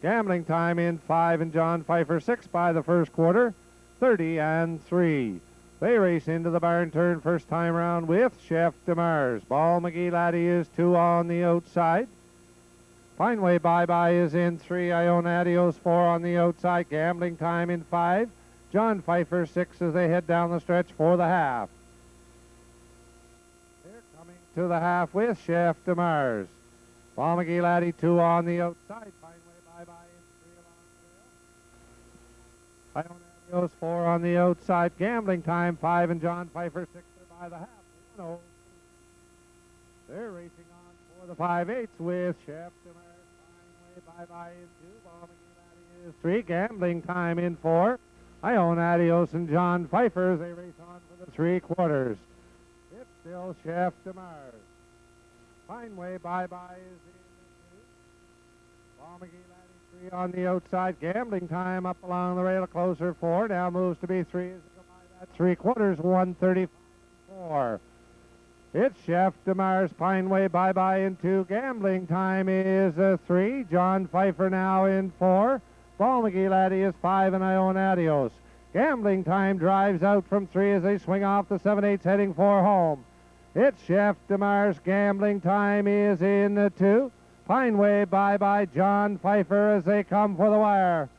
Gambling Time in 5 and John Pfeiffer 6 by the first quarter, 30 and 3. They race into the barn turn first time round with Chef de Mars. Balmagee Laddie is 2 on the outside. Pineway Bye-Bye is in 3. Iona Adios 4 on the outside. Gambling Time in 5. John Pfeiffer 6 as they head down the stretch for the half. They're coming to the half with Chef de Mars. Paul McGee Laddie 2 on the outside. Pineway Bye-Bye in 3 along the rail. Iona Adios 4 on the outside. Gambling Time 5 and John Pfeiffer 6 are by the half. 1-0. They're racing on for the 5/8 with Chef de Mars. Pineway Bye-Bye in 2. Paul McGee Laddie is 3. Gambling Time in 4. Iona Adios and John Pfeiffer as they race on for the 3/4. It's still Chef de Mars. Pineway Bye-Bye is in 2. Paul McGee Laddie 3 on the outside. Gambling Time up along the rail, closer 4. Now moves to be 3 as they go by that 3/4. 1:35.4. It's Chef de Mars. Pineway Bye-Bye in 2. Gambling Time is 3. John Pfeiffer now in 4. Paul McGee Laddie is 5 and Iona Adios. Gambling Time drives out from 3 as they swing off the 7/8 heading for home. It's Chef de Mars. Gambling Time is in 2. Pineway Bye-Bye, John Pfeiffer as they come for the wire.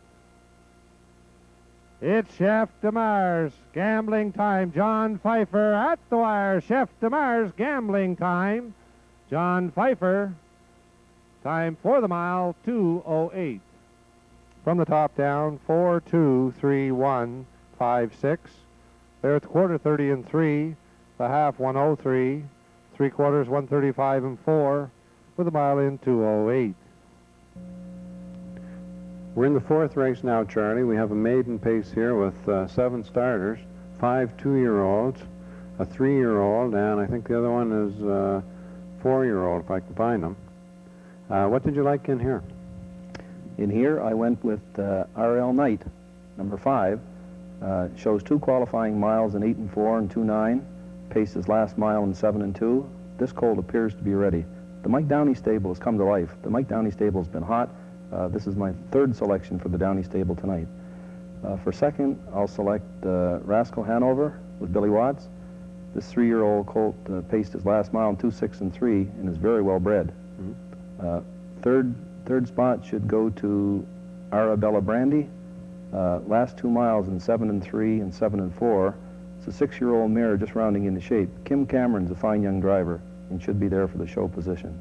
It's Chef de Mars. Gambling Time, John Pfeiffer at the wire. Chef de Mars, Gambling Time. John Pfeiffer, time for the mile, 2:08. From the top down, 4:2:31.56. They're at the quarter, 30 and 3. The half, 1:03. 3/4, 1:35 and 4. With a mile in, 2:08. We're in the 4th race now, Charlie. We have a maiden pace here with 7 starters, 5 2-year-olds, a 3-year-old, and I think the other one is a 4-year-old, if I can find them. What did you like in here? In here, I went with RL Knight, number 5. Shows 2 qualifying miles in 8 and 4 and 2:9. Paced his last mile in 7 and 2. This colt appears to be ready. The Mike Downey stable has come to life. The Mike Downey stable has been hot. This is my 3rd selection for the Downey stable tonight. For second, I'll select Rascal Hanover with Billy Watts. This 3-year-old colt paced his last mile in 2:6 and 3 and is very well bred. Third spot should go to Arabella Brandy. Last 2 miles in 7 and 3 and 7 and 4. It's a 6-year-old mare just rounding into shape. Kim Cameron's a fine young driver and should be there for the show position.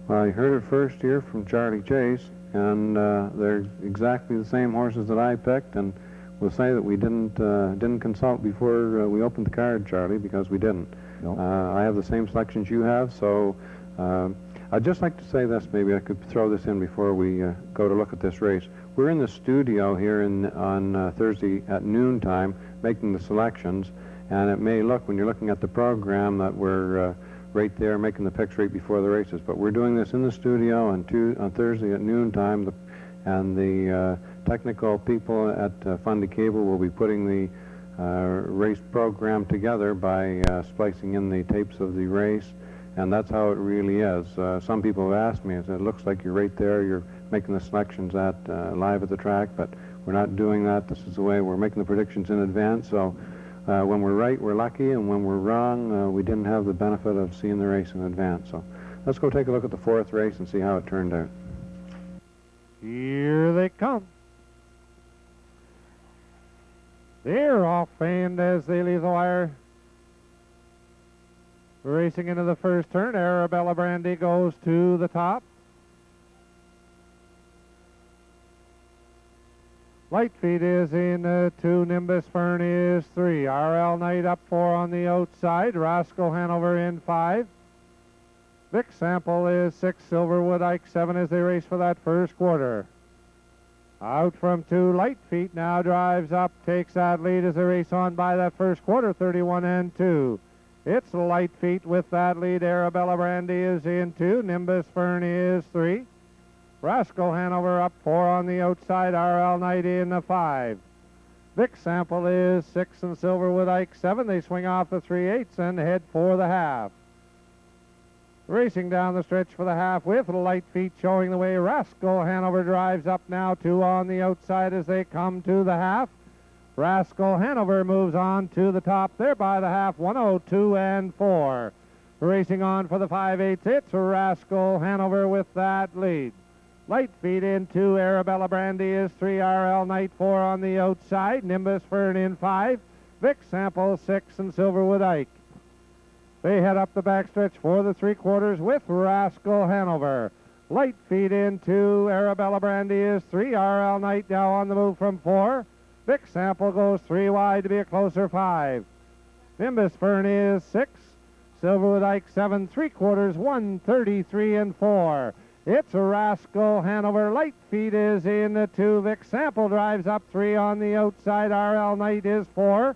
Well, you heard it first here from Charlie Chase, and they're exactly the same horses that I picked, and we'll say that we didn't consult before we opened the card, Charlie, because we didn't. No. I have the same selections you have, so I'd just like to say this. Maybe I could throw this in before we go to look at this race. We're in the studio here on Thursday at noontime making the selections, and it may look, when you're looking at the program, that we're right there making the picks right before the races. But we're doing this in the studio on Thursday at noontime, and the technical people at Fundy Cable will be putting the race program together by splicing in the tapes of the race, and that's how it really is. Some people have asked me, it looks like you're right there, you're making the selections live at the track, but we're not doing that. This is the way we're making the predictions in advance, so when we're right, we're lucky, and when we're wrong, we didn't have the benefit of seeing the race in advance. So let's go take a look at the 4th race and see how it turned out. Here they come. They're off and as they leave the wire. Racing into the first turn, Arabella Brandy goes to the top. Lightfeet is in 2, Nimbus Fern is 3, RL Knight up 4 on the outside, Rascal Hanover in 5. Vic Sample is 6, Silverwood Ike 7 as they race for that first quarter. Out from 2, Lightfeet now drives up, takes that lead as they race on by that first quarter, 31 and 2. It's Lightfeet with that lead. Arabella Brandy is in 2, Nimbus Fern is 3. Rascal Hanover up 4 on the outside, RL Knight in the 5. Vic Sample is 6 and Silverwood Ike 7. They swing off the 3/8 and head for the half. Racing down the stretch for the half with Lightfeet showing the way. Rascal Hanover drives up now, 2 on the outside as they come to the half. Rascal Hanover moves on to the top there by the half, 1:02 and 4. Racing on for the 5/8, it's Rascal Hanover with that lead. Light feet in 2, Arabella Brandy is 3, RL Knight 4 on the outside, Nimbus Fern in 5, Vic Sample 6, and Silverwood Ike. They head up the backstretch for the 3/4 with Rascal Hanover. Light feet in 2, Arabella Brandy is 3, RL Knight now on the move from 4. Vic Sample goes 3 wide to be a closer 5. Nimbus Fern is 6, Silverwood Ike 7 3/4, 1:33 and 4. It's Rascal Hanover. Light feet is in the 2. Vic Sample drives up 3 on the outside. RL Knight is 4.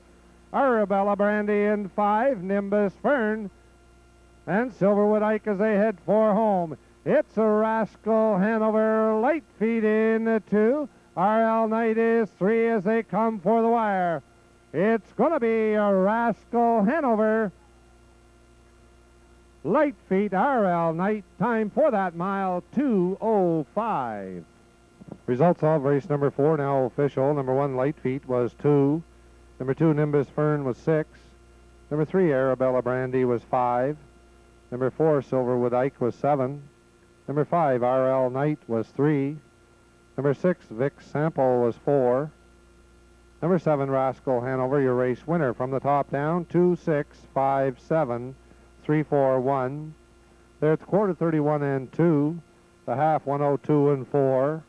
Arabella Brandy in 5. Nimbus Fern and Silverwood Ike as they head for home. It's a Rascal Hanover. Light feet in the 2. RL Knight is 3 as they come for the wire. It's going to be a Rascal Hanover. Light feet, RL Knight. Time for that mile, 2:05. Results of race number 4 now official. Number 1, Light feet, was 2. Number 2, Nimbus Fern, was 6. Number 3, Arabella Brandy, was 5. Number 4, Silverwood Ike, was 7. Number 5, RL Knight, was 3. Number 6, Vic Sample, was 4. Number 7, Rascal Hanover, your race winner from the top down, 2-6-5-7. 3-4-1. There at the quarter, 31 and 2. The half, 102 and 4.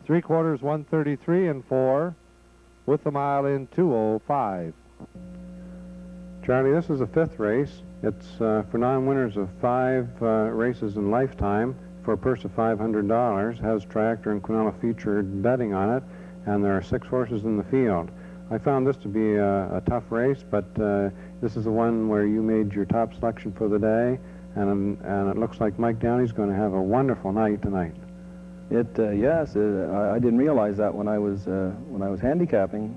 3/4, 133 and 4. With the mile in 2:05. Charlie, this is the 5th race. It's for non-winners of 5 races in lifetime for a purse of $500. Has Tractor and Quinella featured betting on it, and there are 6 horses in the field. I found this to be a tough race, but this is the one where you made your top selection for the day, and it looks like Mike Downey's going to have a wonderful night tonight. Yes, I didn't realize that when I was handicapping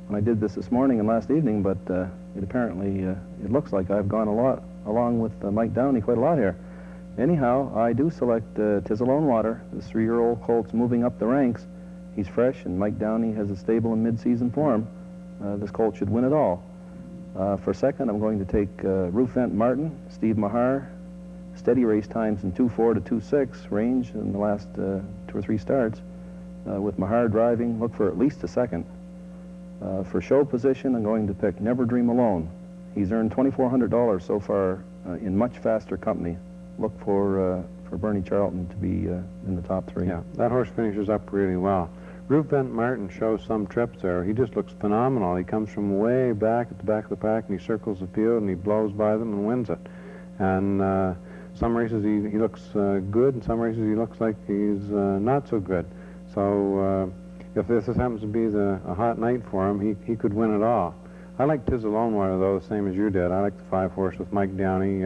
when I did this morning and last evening, but it apparently it looks like I've gone along with Mike Downey quite a lot here. Anyhow, I do select Tizzalone Water. This 3-year-old colt's moving up the ranks. He's fresh, and Mike Downey has a stable and mid-season form. This colt should win it all. For second, I'm going to take Roof Vent Martin, Steve Mahar. Steady race times in 2:4 to 2:6 range in the last 2 or 3 starts. With Mahar driving, look for at least a second. For show position, I'm going to pick Never Dream Alone. He's earned $2,400 so far in much faster company. Look for Bernie Charlton to be in the top 3. Yeah, that horse finishes up really well. Roof Vent Martin shows some trips there. He just looks phenomenal. He comes from way back at the back of the pack, and he circles the field, and he blows by them and wins it. And some races he looks good, and some races he looks like he's not so good. So if this happens to be a hot night for him, he could win it all. I like Tizzalone Water, though, the same as you did. I like the 5 horse with Mike Downey,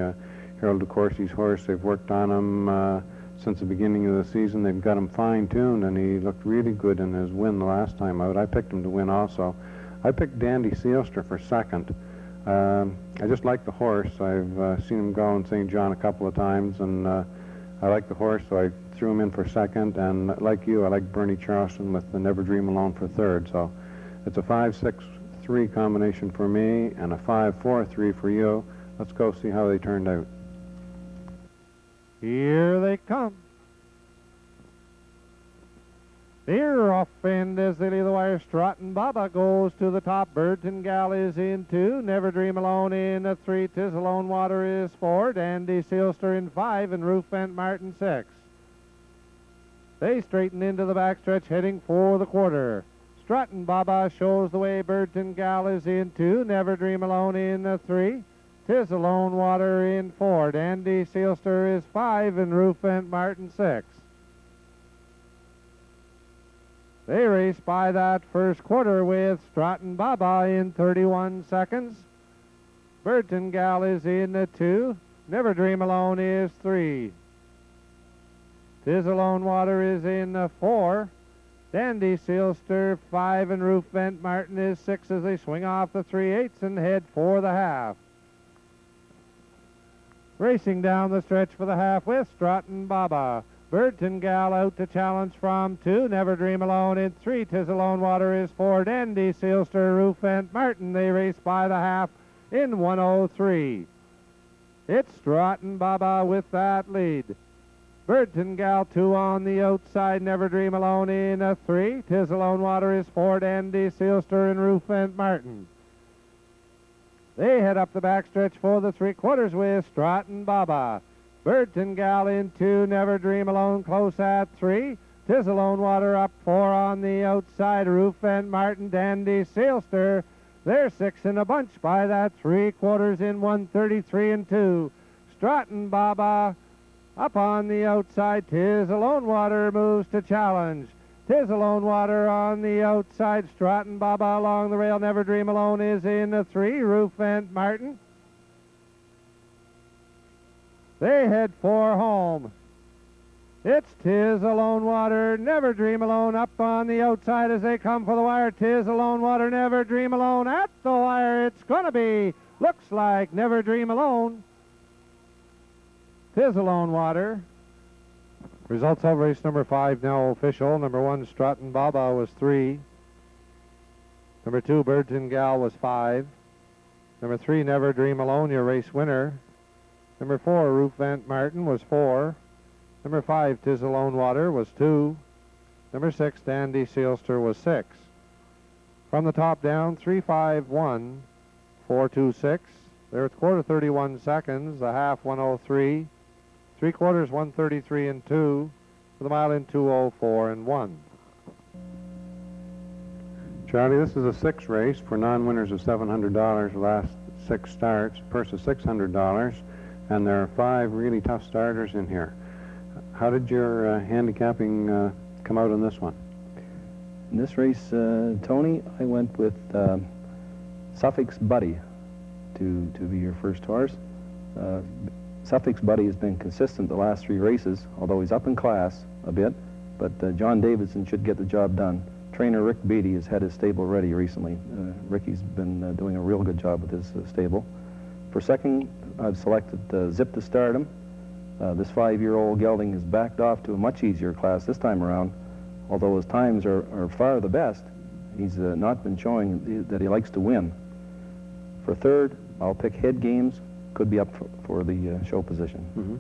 Harold DeCourcy's horse. They've worked on him since the beginning of the season. They've got him fine-tuned, and he looked really good in his win the last time out. I picked him to win also. I picked Dandy Sealster for second. I just like the horse. I've seen him go in St. John a couple of times, and I like the horse, so I threw him in for second. And like you, I like Bernie Charleston with the Never Dream Alone for third. So it's a 5-6-3 combination for me and a 5-4-3 for you. Let's go see how they turned out. Here they come. They're off, and as they leave the wire, Stratton Baba goes to the top. Burton Gal is in 2. Never Dream Alone in 3. Tizzalone Water is 4. Dandy Sealster in 5. And Roof Vent Martin 6. They straighten into the backstretch, heading for the quarter. Stratton Baba shows the way. Burton Gal is in 2. Never Dream Alone in 3. Tizzalone Water in 4. Dandy Sealster is 5. And Roof Vent Martin 6. They race by that first quarter with Stratton Baba in 31 seconds. Burton Gal is in 2. Never Dream Alone is 3. Tizzalone Water is in 4. Dandy Sealster 5, and Roof Vent Martin is 6 as they swing off the 3/8 and head for the half. Racing down the stretch for the half with Stratton Baba. Burton Gal out to challenge from 2. Never Dream Alone in 3. Tizzalone Water is 4. Dandy Sealster, Roof Vent Martin. They race by the half in 1:03. It's Stratton Baba with that lead. Burton Gal 2 on the outside, Never Dream Alone in a 3. Tis Alone Water is 4, Dandy Sealster and Roof and Martin. They head up the backstretch for the 3/4 with Stratton Baba. Burton Gal in 2, Never Dream Alone close at 3. Tis Alone Water up 4 on the outside, Roof and Martin, Dandy Sealster. They're 6 in a bunch by that 3/4 in 1:33 and 2. Stratton Baba up on the outside. Tis Alone Water moves to challenge. Tis Alone Water on the outside. Stratton Baba along the rail. Never Dream Alone is in the 3. Roof and Martin. They head for home. It's Tis Alone Water, Never Dream Alone up on the outside as they come for the wire. Tis Alone Water, Never Dream Alone at the wire. It's going to be, looks like Never Dream Alone. Tis Alone Water. Results of race number 5 now official. Number 1, Stratton Baba was 3. Number 2, Burton Gal was 5. Number 3, Never Dream Alone, your race winner. Number 4, Roof Van Martin was 4. Number 5, Tis Alone Water was 2. Number 6, Dandy Sealster was 6. From the top down, 3:51, 4:26. They're at quarter 31 seconds, the half 1:03, 3/4 1:33 and 2, for the mile in 2:04 and 1. Charlie, this is a 6 race for non-winners of $700. The last 6 starts, purse of $600, and there are 5 really tough starters in here. How did your handicapping come out in this one? In this race, Tony, I went with Suffolk's Buddy to be your first horse. Suffolk's Buddy has been consistent the last 3 races, although he's up in class a bit, but John Davidson should get the job done. Trainer Rick Beattie has had his stable ready recently. Ricky's been doing a real good job with his stable. For second, I've selected Zip to Stardom. This 5-year-old gelding is backed off to a much easier class this time around. Although his times are far the best, he's not been showing that he likes to win. For third, I'll pick Head Games. Could be up for the show position. Mm-hmm.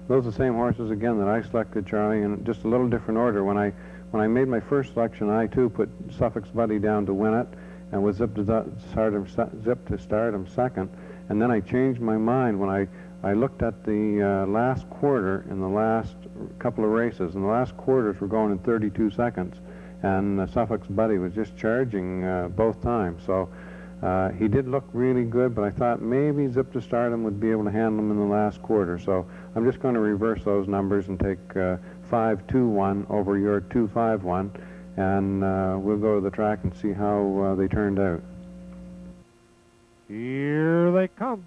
Those are the same horses again that I selected, Charlie, in just a little different order. When I made my first selection, I too put Suffolk's Buddy down to win it, and with Zip to Stardom second. And then I changed my mind when I looked at the last quarter in the last couple of races, and the last quarters were going in 32 seconds, and Suffolk's Buddy was just charging both times. So he did look really good, but I thought maybe Zip to Stardom would be able to handle him in the last quarter. So I'm just going to reverse those numbers and take 5-2-1 over your 2-5-1, and we'll go to the track and see how they turned out. Here they come.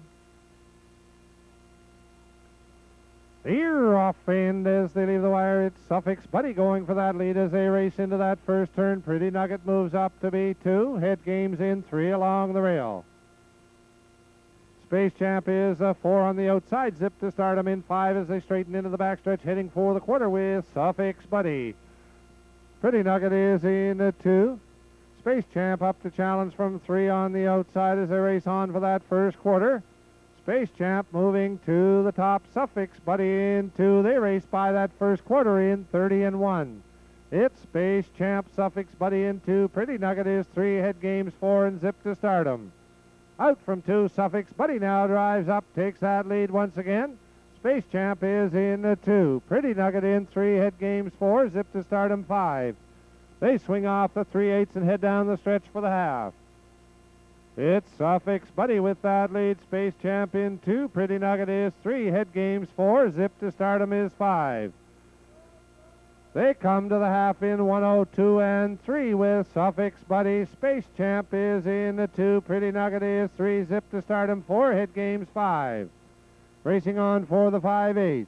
Here off end as they leave the wire. It's Suffolk's Buddy going for that lead as they race into that first turn. Pretty Nugget moves up to be 2. Head Game's in 3 along the rail. Space Champ is 4 on the outside. Zip to Stardom in 5 as they straighten into the backstretch, heading for the quarter with Suffolk's Buddy. Pretty Nugget is in 2. Space Champ up to challenge from 3 on the outside as they race on for that first quarter. Space Champ moving to the top. Suffolk's Buddy in 2. They race by that first quarter in 30 and 1. It's Space Champ, Suffolk's Buddy in 2. Pretty Nugget is 3. Head Games 4 and Zip to Stardom. Out from 2, Suffolk's Buddy now drives up, takes that lead once again. Space Champ is in 2. Pretty Nugget in 3. Head Games 4. Zip to Stardom 5. They swing off the 3/8 and head down the stretch for the half. It's Suffolk's Buddy with that lead. Space Champ in 2. Pretty Nugget is 3. Head Games 4. Zip to Stardom is 5. They come to the half in 1:02 and 3 with Suffolk's Buddy. Space Champ is in 2. Pretty Nugget is 3. Zip to Stardom 4. Head Games 5. Racing on for the 5/8.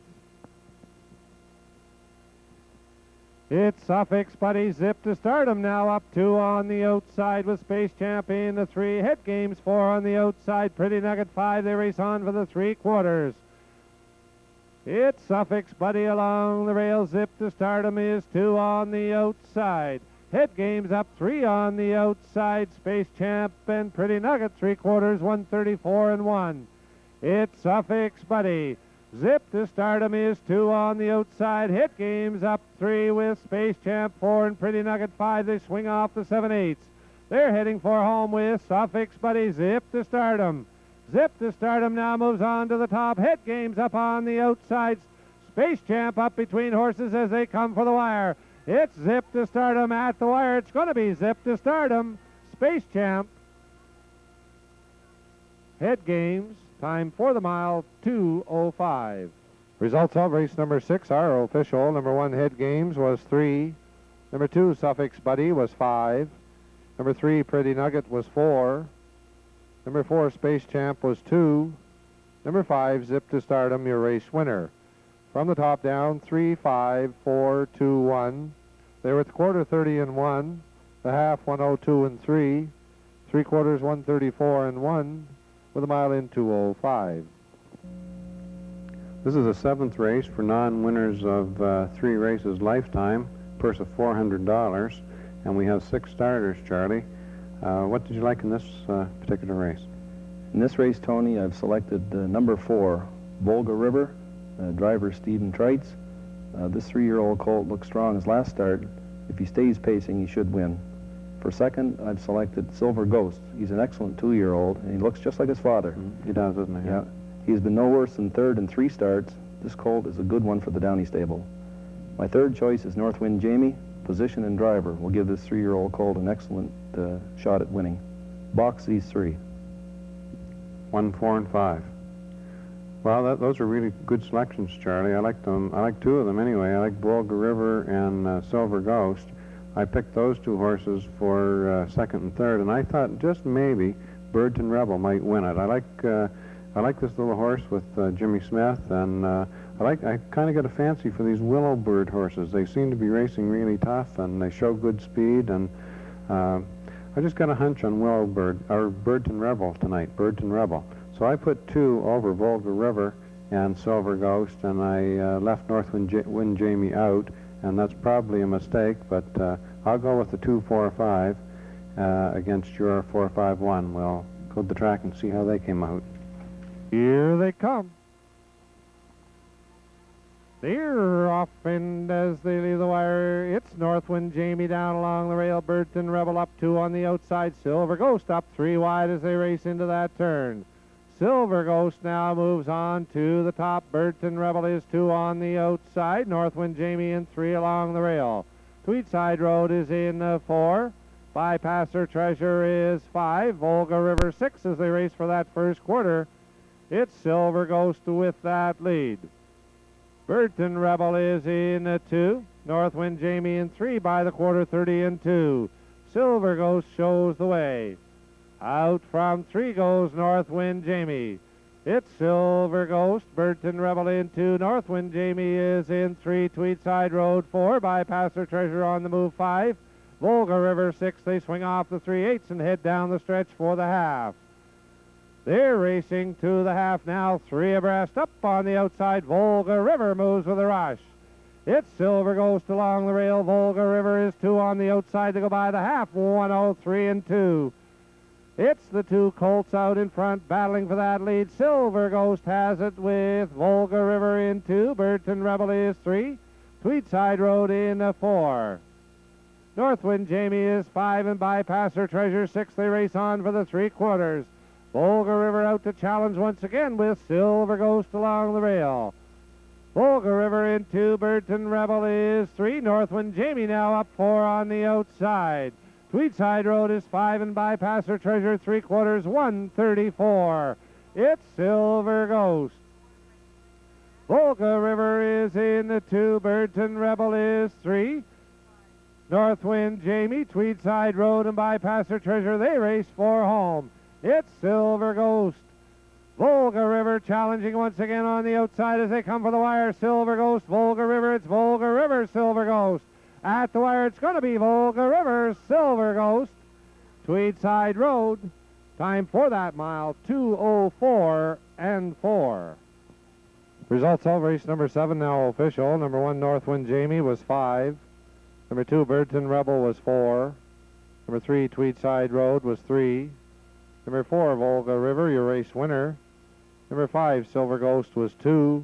It's Suffolk's Buddy, Zip to Stardom now up 2 on the outside with Space Champ in the 3. Head Games 4 on the outside. Pretty Nugget 5. They race on for the 3/4. It's Suffolk's Buddy along the rail. Zip to Stardom is 2 on the outside. Head Games up 3 on the outside. Space Champ and Pretty Nugget 3/4 1:34 and 1. It's Suffix Buddy. Zip to Stardom is 2 on the outside. Hit Game's up 3 with Space Champ 4 and Pretty Nugget 5. They swing off the 7/8. They're heading for home with Suffix Buddy. Zip to Stardom. Zip to Stardom now moves on to the top. Hit Game's up on the outside. Space Champ up between horses as they come for the wire. It's Zip to Stardom at the wire. It's going to be Zip to Stardom. Space Champ. Head Games. Time for the mile, 2:05. Results of race number 6 are official. Number 1, Head Games, was 3. Number 2, Suffix Buddy, was 5. Number 3, Pretty Nugget, was 4. Number 4, Space Champ, was 2. Number 5, Zip to Stardom, your race winner. From the top down, 3, 5, 4, 2, 1. They were at the quarter 30 and 1, the half 102 and 3, 3/4 134 and 1, with a mile in 2:05. This is the 7th race for non-winners of 3 races lifetime, purse of $400, and we have 6 starters, Charlie. What did you like in this particular race? In this race, Tony, I've selected number 4, Volga River, driver Stephen Treitz. This 3-year-old colt looks strong his last start. If he stays pacing, he should win. For second, I've selected Silver Ghost. He's an excellent 2-year-old, and he looks just like his father. He does, doesn't he? Yeah. He's been no worse than third in 3 starts. This colt is a good one for the Downey stable. My third choice is Northwind Jamie. Position and driver will give this 3-year-old colt an excellent shot at winning. Box these 3. 1, 4, and 5. Well, those are really good selections, Charlie. I like them. I like 2 of them anyway. I like Volga River and Silver Ghost. I picked those 2 horses for second and third, and I thought just maybe Birdton Rebel might win it. I like this little horse with Jimmy Smith, and I kind of get a fancy for these Willowbird horses. They seem to be racing really tough, and they show good speed, and I just got a hunch on Willowbird or Birdton Rebel tonight. Birdton Rebel. So I put 2 over Volga River and Silver Ghost, and I left Northwind Jamie out. And that's probably a mistake, but I'll go with the 2, 4, 5 against your 4, 5, 1. We'll go to the track and see how they came out. Here they come. They're off, and as they leave the wire, it's Northwind Jamie down along the rail. Birdton Rebel up 2 on the outside. Silver Ghost up 3 wide as they race into that turn. Silver Ghost now moves on to the top. Birdton Rebel is 2 on the outside. Northwind Jamie in 3 along the rail. Tweedside Road is in 4. Bypasser Treasure is 5. Volga River 6 as they race for that first quarter. It's Silver Ghost with that lead. Birdton Rebel is in 2. Northwind Jamie in 3 by the quarter 30 and 2. Silver Ghost shows the way. Out from 3 goes Northwind Jamie. It's Silver Ghost. Birdton Rebel in 2. Northwind Jamie is in 3. Tweedside Road 4. Bypasser Treasure on the move 5. Volga River 6. They swing off the 3/8 and head down the stretch for the half. They're racing to the half now. 3 abreast up on the outside. Volga River moves with a rush. It's Silver Ghost along the rail. Volga River is 2 on the outside to go by the half. 103 and 2. It's the 2 colts out in front battling for that lead. Silver Ghost has it with Volga River in 2. Birdton Rebel is 3. Tweedside Road in 4. Northwind Jamie is 5 and Bypasser Treasure 6. They race on for the 3/4. Volga River out to challenge once again with Silver Ghost along the rail. Volga River in 2. Birdton Rebel is 3. Northwind Jamie now up 4 on the outside. Tweedside Road is 5 and Bypasser Treasure 3/4 134. It's Silver Ghost. Volga River is in 2. Birdton Rebel is 3. Northwind Jamie, Tweedside Road, and Bypasser Treasure, they race for home. It's Silver Ghost. Volga River challenging once again on the outside as they come for the wire. Silver Ghost, Volga River, it's Volga River, Silver Ghost. At the wire, it's going to be Volga River, Silver Ghost. Tweedside Road, time for that mile, 2:04 and 4. Results of race number 7 now official. Number 1, Northwind Jamie, was 5. Number 2, Birdton Rebel, was 4. Number 3, Tweedside Road, was 3. Number 4, Volga River, your race winner. Number 5, Silver Ghost, was 2.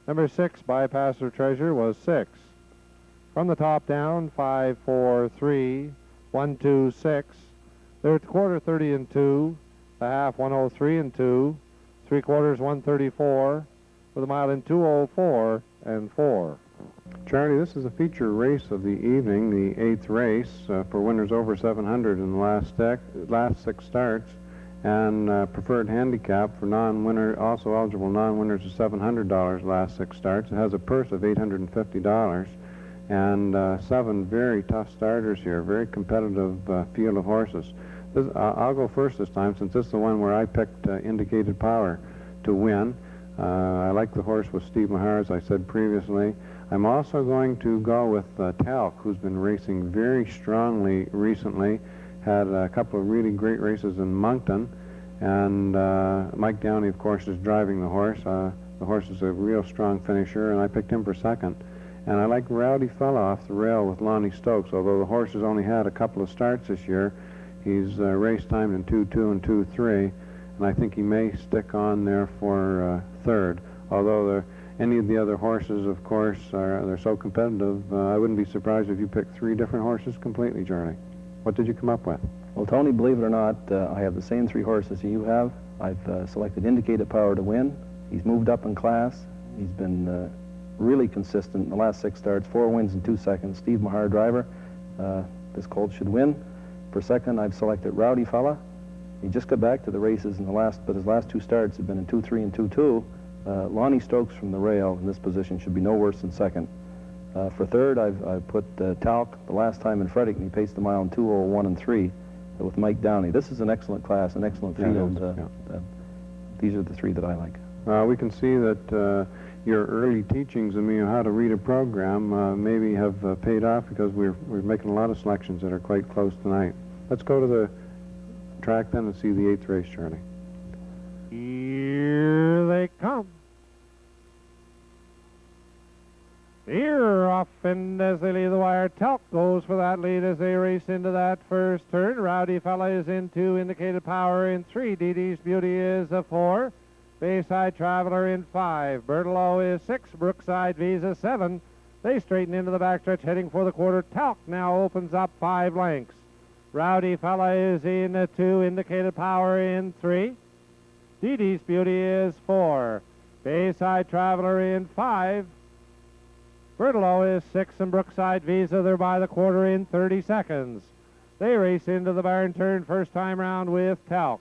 Number 6, Bypasser Treasure, was 6. From the top down, 5, 4, 3, 1, 2, 6. They're at the quarter 30 and 2, the half 103 and 2, 3/4 134, with a mile in 204 and 4. Charlie, this is a feature race of the evening, the 8th race for winners over 700 in the last 6 starts, and preferred handicap for non-winner, also eligible non-winners of $700 last 6 starts. It has a purse of $850, and 7 very tough starters here, very competitive field of horses. I'll go first this time, since this is the one where I picked Indicated Power to win. I like the horse with Steve Mahar, as I said previously. I'm also going to go with Talc, who's been racing very strongly recently. Had a couple of really great races in Moncton, and Mike Downey, of course, is driving the horse. The horse is a real strong finisher, and I picked him for second. And I like Rowdy Fella off the rail with Lonnie Stokes. Although the horse has only had a couple of starts this year, he's race timed in 2-2 and 2-3, and I think he may stick on there for third. Although any of the other horses, of course, they're so competitive, I wouldn't be surprised if you picked 3 different horses completely, Charlie. What did you come up with? Well, Tony, believe it or not, I have the same 3 horses you have. I've selected Indicated Power to win. He's moved up in class. He's been really consistent in the last 6 starts, 4 wins in 2 seconds. Steve Mahar, driver. This colt should win. For second, I've selected Rowdy Fella. He just got back to the races in but his last 2 starts have been in 2-3 and 2-2. Lonnie Stokes from the rail in this position should be no worse than second. For third, I've put Talc the last time in Fredericton. He paced the mile in 2:01 and 3 with Mike Downey. This is an excellent class, an excellent field. These are the 3 that I like. We can see that your early teachings of me on how to read a program maybe have paid off, because we're making a lot of selections that are quite close tonight. Let's go to the track then and see the 8th race, Charlie. Here they come. Here off, and as they leave the wire, Talc goes for that lead as they race into that first turn. Rowdy Fella is in 2, Indicated Power in 3, Dee Dee's Beauty is a 4, Bayside Traveler in 5, Bertolo is 6, Brookside Visa 7. They straighten into the backstretch heading for the quarter. Talc now opens up 5 lengths. Rowdy Fella is in 2, Indicated Power in 3, Dee Dee's Beauty is 4, Bayside Traveler in 5, Bertolo is 6, and Brookside Visa, they're by the quarter in 30 seconds. They race into the barn turn first time round with Talc.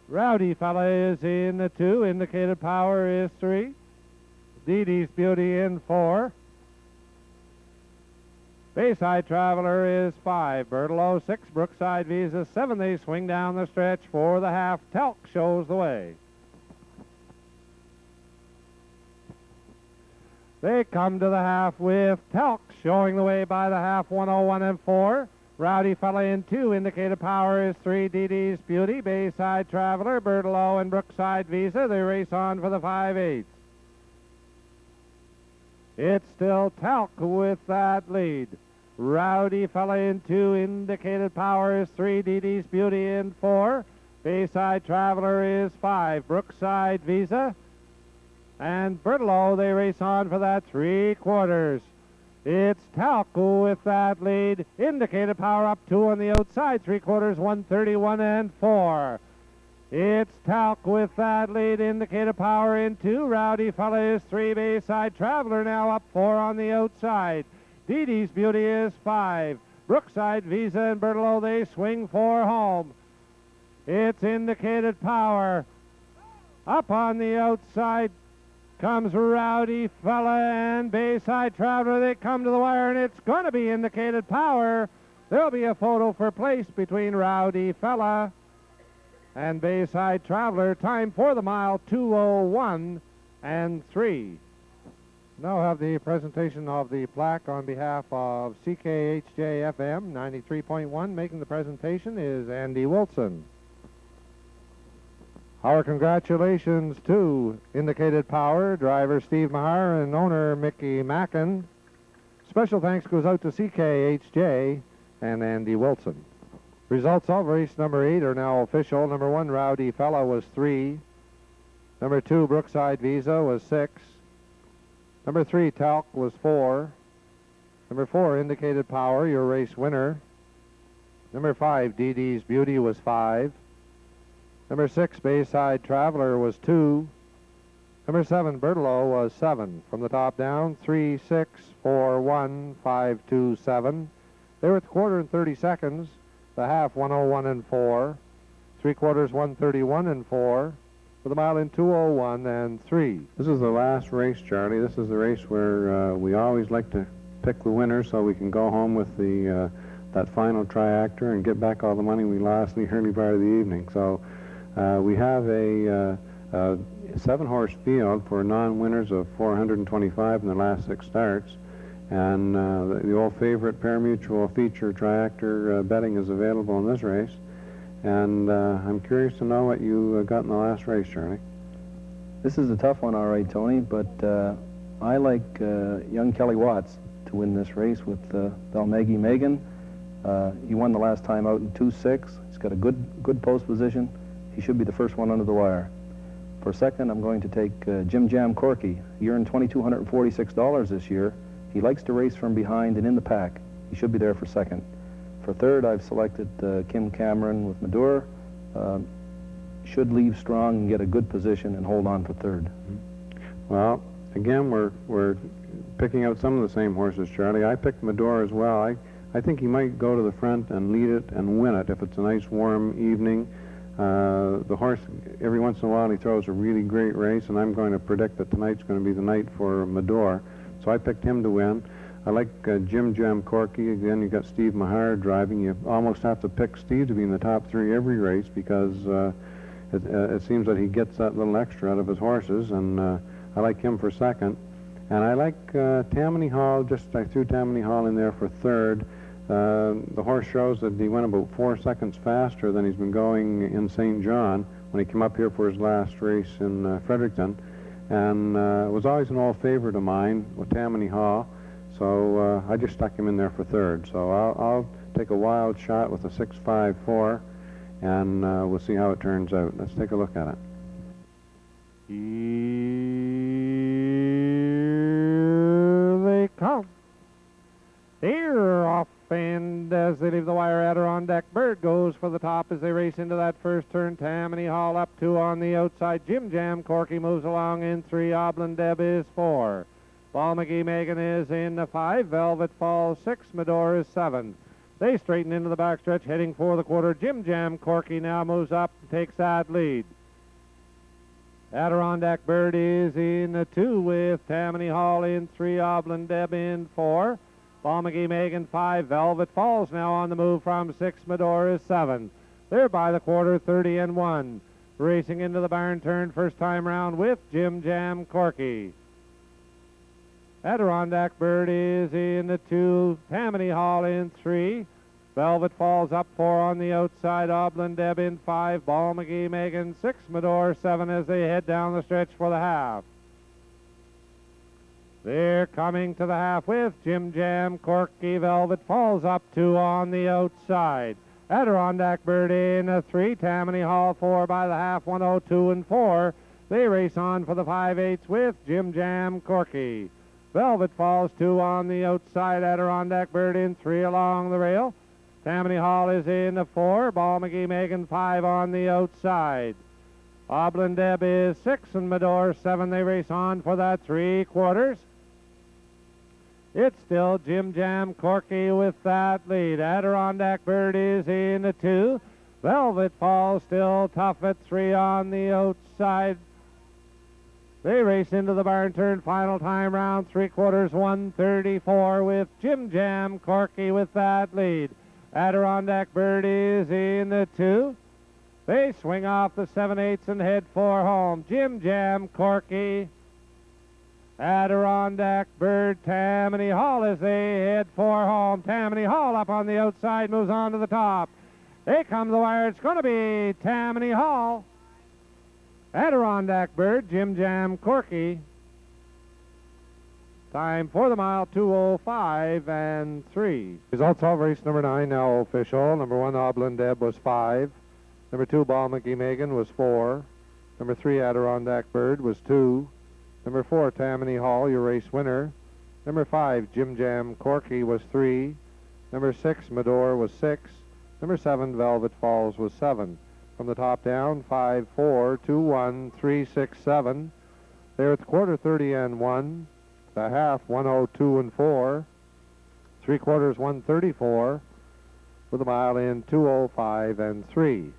Rowdy Fella is in 2, Indicated Power is 3, Dee Dee's Beauty in 4, Bayside Traveler is 5, Bertolo 6, Brookside Visa 7. They swing down the stretch for the half. Talc shows the way. They come to the half with Talc showing the way by the half, 101 and 4. Rowdy Fella in 2, Indicated Power is 3, Dee Dee's Beauty, Bayside Traveler, Bertolo, and Brookside Visa. They race on for the 5/8. It's still Talc with that lead. Rowdy Fella in 2, Indicated Power is 3, Dee Dee's Beauty in 4, Bayside Traveler is 5, Brookside Visa, and Bertolo, they race on for that 3/4. It's Talc with that lead. Indicated Power up 2 on the outside, 3/4, 131 and 4. It's Talc with that lead. Indicated Power in 2. Rowdy Fella is 3. Bayside Traveler now up 4 on the outside. Dee Dee's Beauty is 5. Brookside Visa and Bertolo, they swing for home. It's Indicated Power. Up on the outside comes Rowdy Fella and Bayside Traveler. They come to the wire, and it's going to be Indicated Power. There'll be a photo for place between Rowdy Fella and Bayside Traveler. Time for the mile, 2:01 and 3. Now have the presentation of the plaque on behalf of CKHJ FM 93.1. Making the presentation is Andy Wilson. Our congratulations to Indicated Power, driver Steve Mahar, and owner Mickey Mackin. Special thanks goes out to CKHJ and Andy Wilson. Results of race number 8 are now official. Number 1, Rowdy Fella, was 3. Number 2, Brookside Visa, was 6. Number 3, Talc, was 4. Number 4, Indicated Power, your race winner. Number 5, DD's Beauty, was 5. Number 6, Bayside Traveler, was 2. Number 7, Bertolo, was 7. From the top down, 3, 6, 4, 1, 5, 2, 7. They were at the quarter in 30 seconds. The half, 101 and 4. 3/4, 131 and 4. With a mile in 201 and 3. This is the last race, Charlie. This is the race where we always like to pick the winner so we can go home with the that final triactor and get back all the money we lost in the early part of the evening. So we have a 7-horse field for non-winners of 425 in the last 6 starts. And the old favorite pari-mutuel feature triactor betting is available in this race. And I'm curious to know what you got in the last race, Charlie. This is a tough one, all right, Tony, but I like young Kelly Watts to win this race with Balmegi Megan. He won the last time out in 2-6. He's got a good post position. He should be the first one under the wire. For second, I'm going to take Jim Jam Corky. He earned $2,246 this year. He likes to race from behind and in the pack. He should be there for second. For third, I've selected Kim Cameron with Madure. Should leave strong and get a good position and hold on for third. Well, again, we're picking out some of the same horses, Charlie. I picked Madure as well. I think he might go to the front and lead it and win it if it's a nice warm evening. The horse, every once in a while, he throws a really great race, and I'm going to predict that tonight's going to be the night for Madure. So I picked him to win. I like Jim Jam Corky. Again, you got Steve Mahar driving. You almost have to pick Steve to be in the top 3 every race because it seems that he gets that little extra out of his horses, and I like him for second. And I like Tammany Hall. I threw Tammany Hall in there for third. The horse shows that he went about 4 seconds faster than he's been going in St. John when he came up here for his last race in Fredericton. And it was always an old favorite of mine with Tammany Hall. So I just stuck him in there for third. So I'll take a wild shot with a 6-5-4, and we'll see how it turns out. Let's take a look at it. Here they come. They're off, and as they leave the wire, Adirondack Bird goes for the top as they race into that first turn. Tammany Hall up 2 on the outside. Jim Jam Corky moves along in 3. Oblin Deb is 4. Balmegi Megan is in the 5. Velvet Falls 6. Madore is 7. They straighten into the backstretch, heading for the quarter. Jim Jam Corky now moves up and takes that lead. Adirondack Bird is in the 2 with Tammany Hall in 3. Oblin Deb in 4. Balmegi Megan 5. Velvet Falls now on the move from 6. Madore is 7. They're by the quarter, 30 and 1. Racing into the barn turn first time round with Jim Jam Corky. Adirondack Bird is in the 2. Tammany Hall in 3. Velvet Falls up 4 on the outside. Oblin Deb in 5. Balmegi Megan 6. Madore 7 as they head down the stretch for the half. They're coming to the half with Jim Jam Corky. Velvet Falls up 2 on the outside. Adirondack Bird in a 3. Tammany Hall 4 by the half, 102 and 4. They race on for the 5/8 with Jim Jam Corky. Velvet Falls 2 on the outside. Adirondack Bird in 3 along the rail. Tammany Hall is in the 4. Balmegi Megan 5 on the outside. Oblin Deb is 6 and Madore 7. They race on for that 3/4. It's still Jim Jam Corky with that lead. Adirondack Bird is in the 2. Velvet Falls still tough at 3 on the outside. They race into the barn turn final time round, 3/4, 134 with Jim Jam Corky with that lead. Adirondack Bird is in the 2. They swing off the 7/8 and head for home. Jim Jam Corky, Adirondack Bird, Tammany Hall as they head for home. Tammany Hall up on the outside moves on to the top. They come to the wire. It's going to be Tammany Hall. Adirondack Bird, Jim Jam Corky. Time for the mile, 2:05 and 3. Results of race number 9 now official. Number 1, Oblin Deb was 5. Number 2, Balmegi Megan was 4. Number 3, Adirondack Bird, was 2. Number 4, Tammany Hall, your race winner. Number 5, Jim Jam Corky, was 3. Number 6, Medor, was 6. Number 7, Velvet Falls, was 7. From the top down, 5, 4, 2, 1, 3, 6, 7. There at the quarter, 30 and 1. The half, 102 and 4. 3/4, 134. With a mile in, 205 and 3.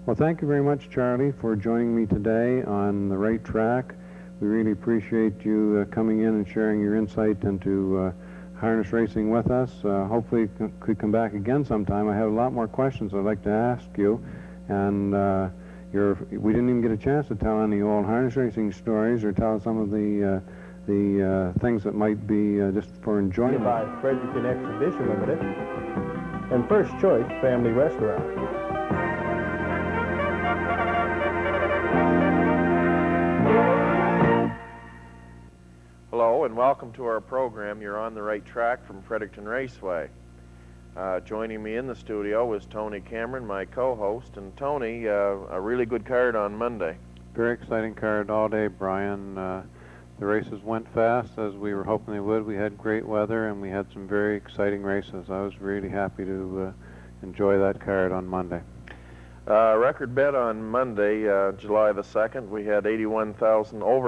Well, thank you very much, Charlie, for joining me today on the right track. We really appreciate you coming in and sharing your insight into harness racing with us. Hopefully you could come back again sometime. I have a lot more questions I'd like to ask you, and we didn't even get a chance to tell any old harness racing stories or tell some of the things that might be just for enjoyment. By Frederiction Exhibition Limited and First Choice Family Restaurant. Hello and welcome to our program. You're on the right track from Frederiction Raceway. Joining me in the studio is Tony Cameron, my co-host. And Tony, a really good card on Monday. Very exciting card all day, Brian. The races went fast as we were hoping they would. We had great weather and we had some very exciting races. I was really happy to enjoy that card on Monday. Record bet on Monday, July the 2nd. We had over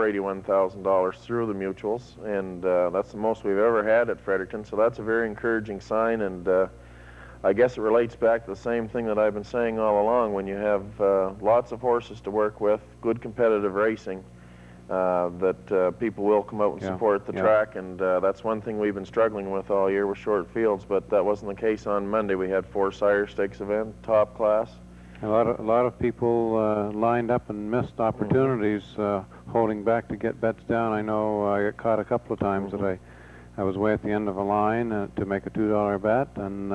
$81,000 through the mutuals, and that's the most we've ever had at Fredericton, so that's a very encouraging sign, and I guess it relates back to the same thing that I've been saying all along. When you have lots of horses to work with, good competitive racing, that people will come out and support the track, and that's one thing we've been struggling with all year with short fields, but that wasn't the case on Monday. We had 4 Sire Stakes event, top class. A lot of people lined up and missed opportunities, holding back to get bets down. I know I got caught a couple of times that I was way at the end of a line to make a $2 bet, and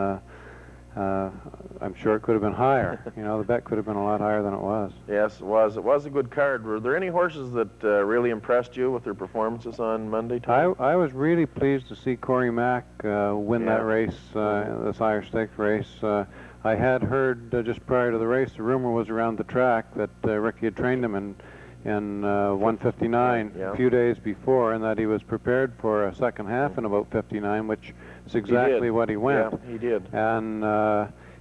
I'm sure it could have been higher. You know, the bet could have been a lot higher than it was. Yes, it was. It was a good card. Were there any horses that really impressed you with their performances on Monday? I was really pleased to see Corey Mack win that race, the Sire Stakes race. I had heard just prior to the race, the rumor was around the track that Ricky had trained him in 1:59 a few days before, and that he was prepared for a second half in about 59, which is exactly what he went. Yeah, he did. And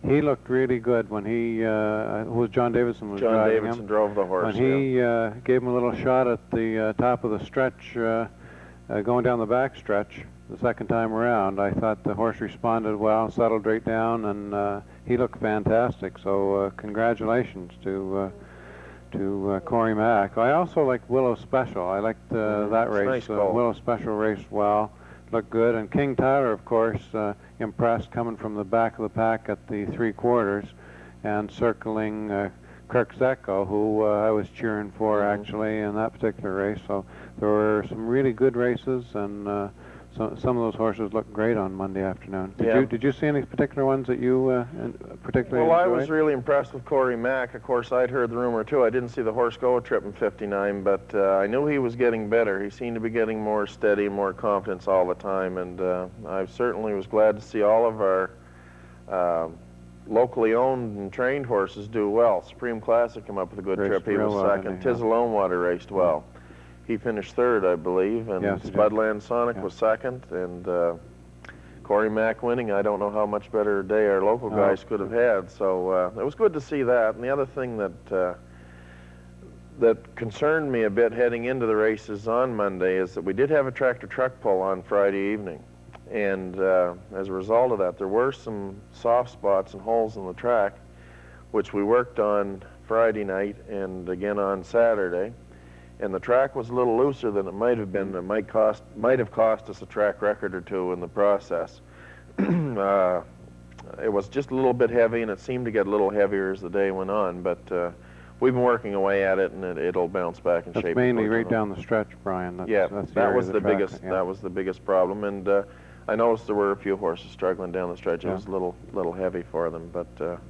he looked really good when he, John Davidson was driving him. John Davidson drove the horse. When he gave him a little shot at the top of the stretch, going down the back stretch the second time around, I thought the horse responded well, settled right down, and he looked fantastic. So congratulations to Corey Mack. I also liked Willow Special. I liked that race. Nice Willow Special raced well, looked good. And King Tyler, of course, impressed coming from the back of the pack at the 3/4 and circling Kirk Zecco, who I was cheering for actually in that particular race. So there were some really good races, and some of those horses looked great on Monday afternoon. Did you see any particular ones that you particularly enjoyed? I was really impressed with Corey Mack. Of course, I'd heard the rumor too. I didn't see the horse go a trip in 59, but I knew he was getting better. He seemed to be getting more steady, more confidence all the time, and I certainly was glad to see all of our locally owned and trained horses do well. Supreme Classic came up with a good trip. He was second. Tizzalone Water raced well. He finished third, I believe, and Spudland Sonic was second, and Corey Mack winning. I don't know how much better a day our local guys could have had, so it was good to see that. And the other thing that concerned me a bit heading into the races on Monday is that we did have a tractor truck pull on Friday evening, and as a result of that, there were some soft spots and holes in the track, which we worked on Friday night and again on Saturday. And the track was a little looser than it might have been. It might have cost us a track record or two in the process. It was just a little bit heavy, and it seemed to get a little heavier as the day went on. But we've been working away at it, and it'll bounce back in shape. That's mainly right down the stretch, Brian. That was the biggest. That was the biggest problem. And I noticed there were a few horses struggling down the stretch. It was a little heavy for them. But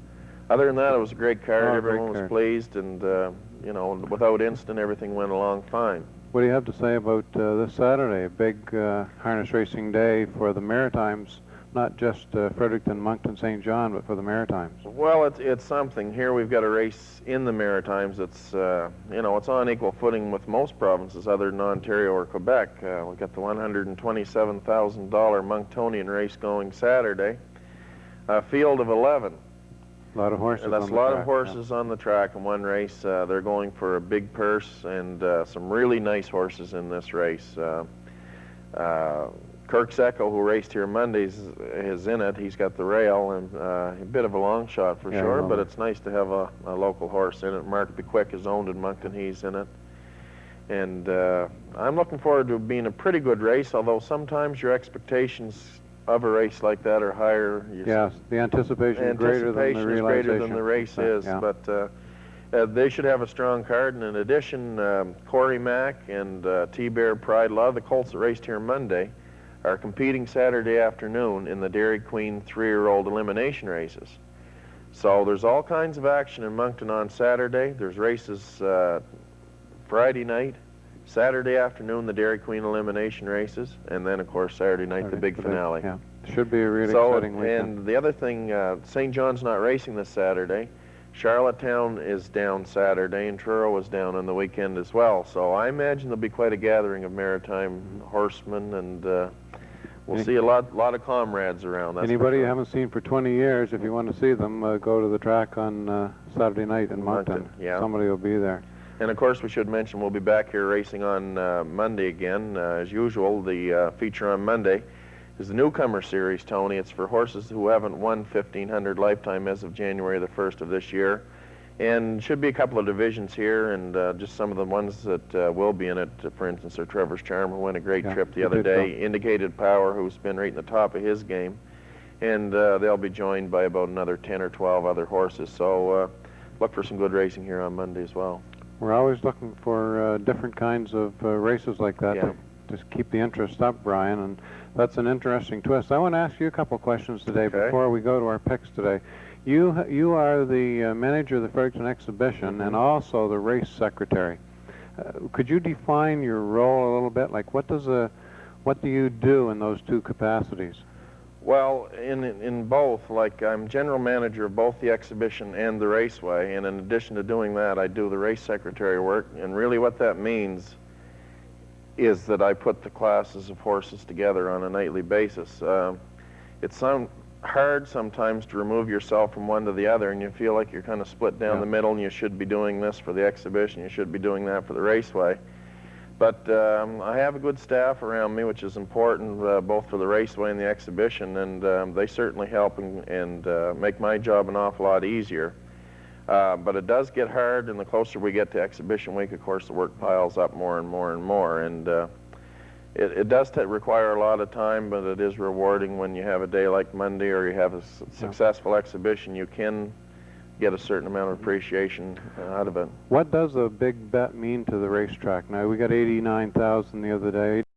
other than that, it was a great card. Everyone was pleased, and you know, without incident, everything went along fine. What do you have to say about this Saturday, a big harness racing day for the Maritimes not just Fredericton, Moncton, St. John, but for the Maritimes? Well, it's something. Here we've got a race in the Maritimes that's, you know, it's on equal footing with most provinces other than Ontario or Quebec. We've got the $127,000 Monctonian race going Saturday. A field of 11. A lot of horses. That's a lot of horses on the track in one race. They're going for a big purse and some really nice horses in this race. Kirk's Echo, who raced here Mondays, is in it. He's got the rail and a bit of a long shot for sure, but it's nice to have a local horse in it. Mark Bequick is owned in Moncton. He's in it. And I'm looking forward to it being a pretty good race, although sometimes your expectations of a race like that are higher. Yes, the anticipation is greater than the realization. Greater than the race is, yeah. but they should have a strong card. And in addition, Corey Mack and T-Bear Pride, a lot of the colts that raced here Monday are competing Saturday afternoon in the Dairy Queen 3-year-old elimination races. So there's all kinds of action in Moncton on Saturday. There's races Friday night, Saturday afternoon, the Dairy Queen elimination races, and then, of course, Saturday night, the big finale. Yeah, should be a really exciting weekend. And the other thing, St. John's not racing this Saturday. Charlottetown is down Saturday, and Truro is down on the weekend as well. So I imagine there'll be quite a gathering of maritime horsemen, and we'll see a lot of comrades around. That's anybody you haven't seen for 20 years, if you want to see them, go to the track on Saturday night in Moncton. Yeah. Somebody will be there. And of course, we should mention we'll be back here racing on Monday again. As usual, the feature on Monday is the Newcomer Series, Tony. It's for horses who haven't won 1,500 lifetime as of January the 1st of this year. And should be a couple of divisions here, and just some of the ones that will be in it. For instance, Sir Trevor's Charm, who won a great trip the other day. Indicated Power, who's been right in the top of his game. And they'll be joined by about another 10 or 12 other horses. So look for some good racing here on Monday as well. We're always looking for different kinds of races like that to just keep the interest up, Brian, and that's an interesting twist. I want to ask you a couple questions today before we go to our picks today. You are the manager of the Fredericton Exhibition and also the race secretary. Could you define your role a little bit? Like, what do you do in those two capacities? Well, in both, like I'm general manager of both the exhibition and the raceway, and in addition to doing that, I do the race secretary work, and really what that means is that I put the classes of horses together on a nightly basis. It's hard sometimes to remove yourself from one to the other, and you feel like you're kind of split down the middle, and you should be doing this for the exhibition, you should be doing that for the raceway. But I have a good staff around me, which is important, both for the raceway and the exhibition, and they certainly help and make my job an awful lot easier. But it does get hard, and the closer we get to exhibition week, of course, the work piles up more and more and more. And it does require a lot of time, but it is rewarding when you have a day like Monday or you have a successful exhibition. You can get a certain amount of appreciation out of it. What does a big bet mean to the racetrack? Now, we got 89,000 the other day.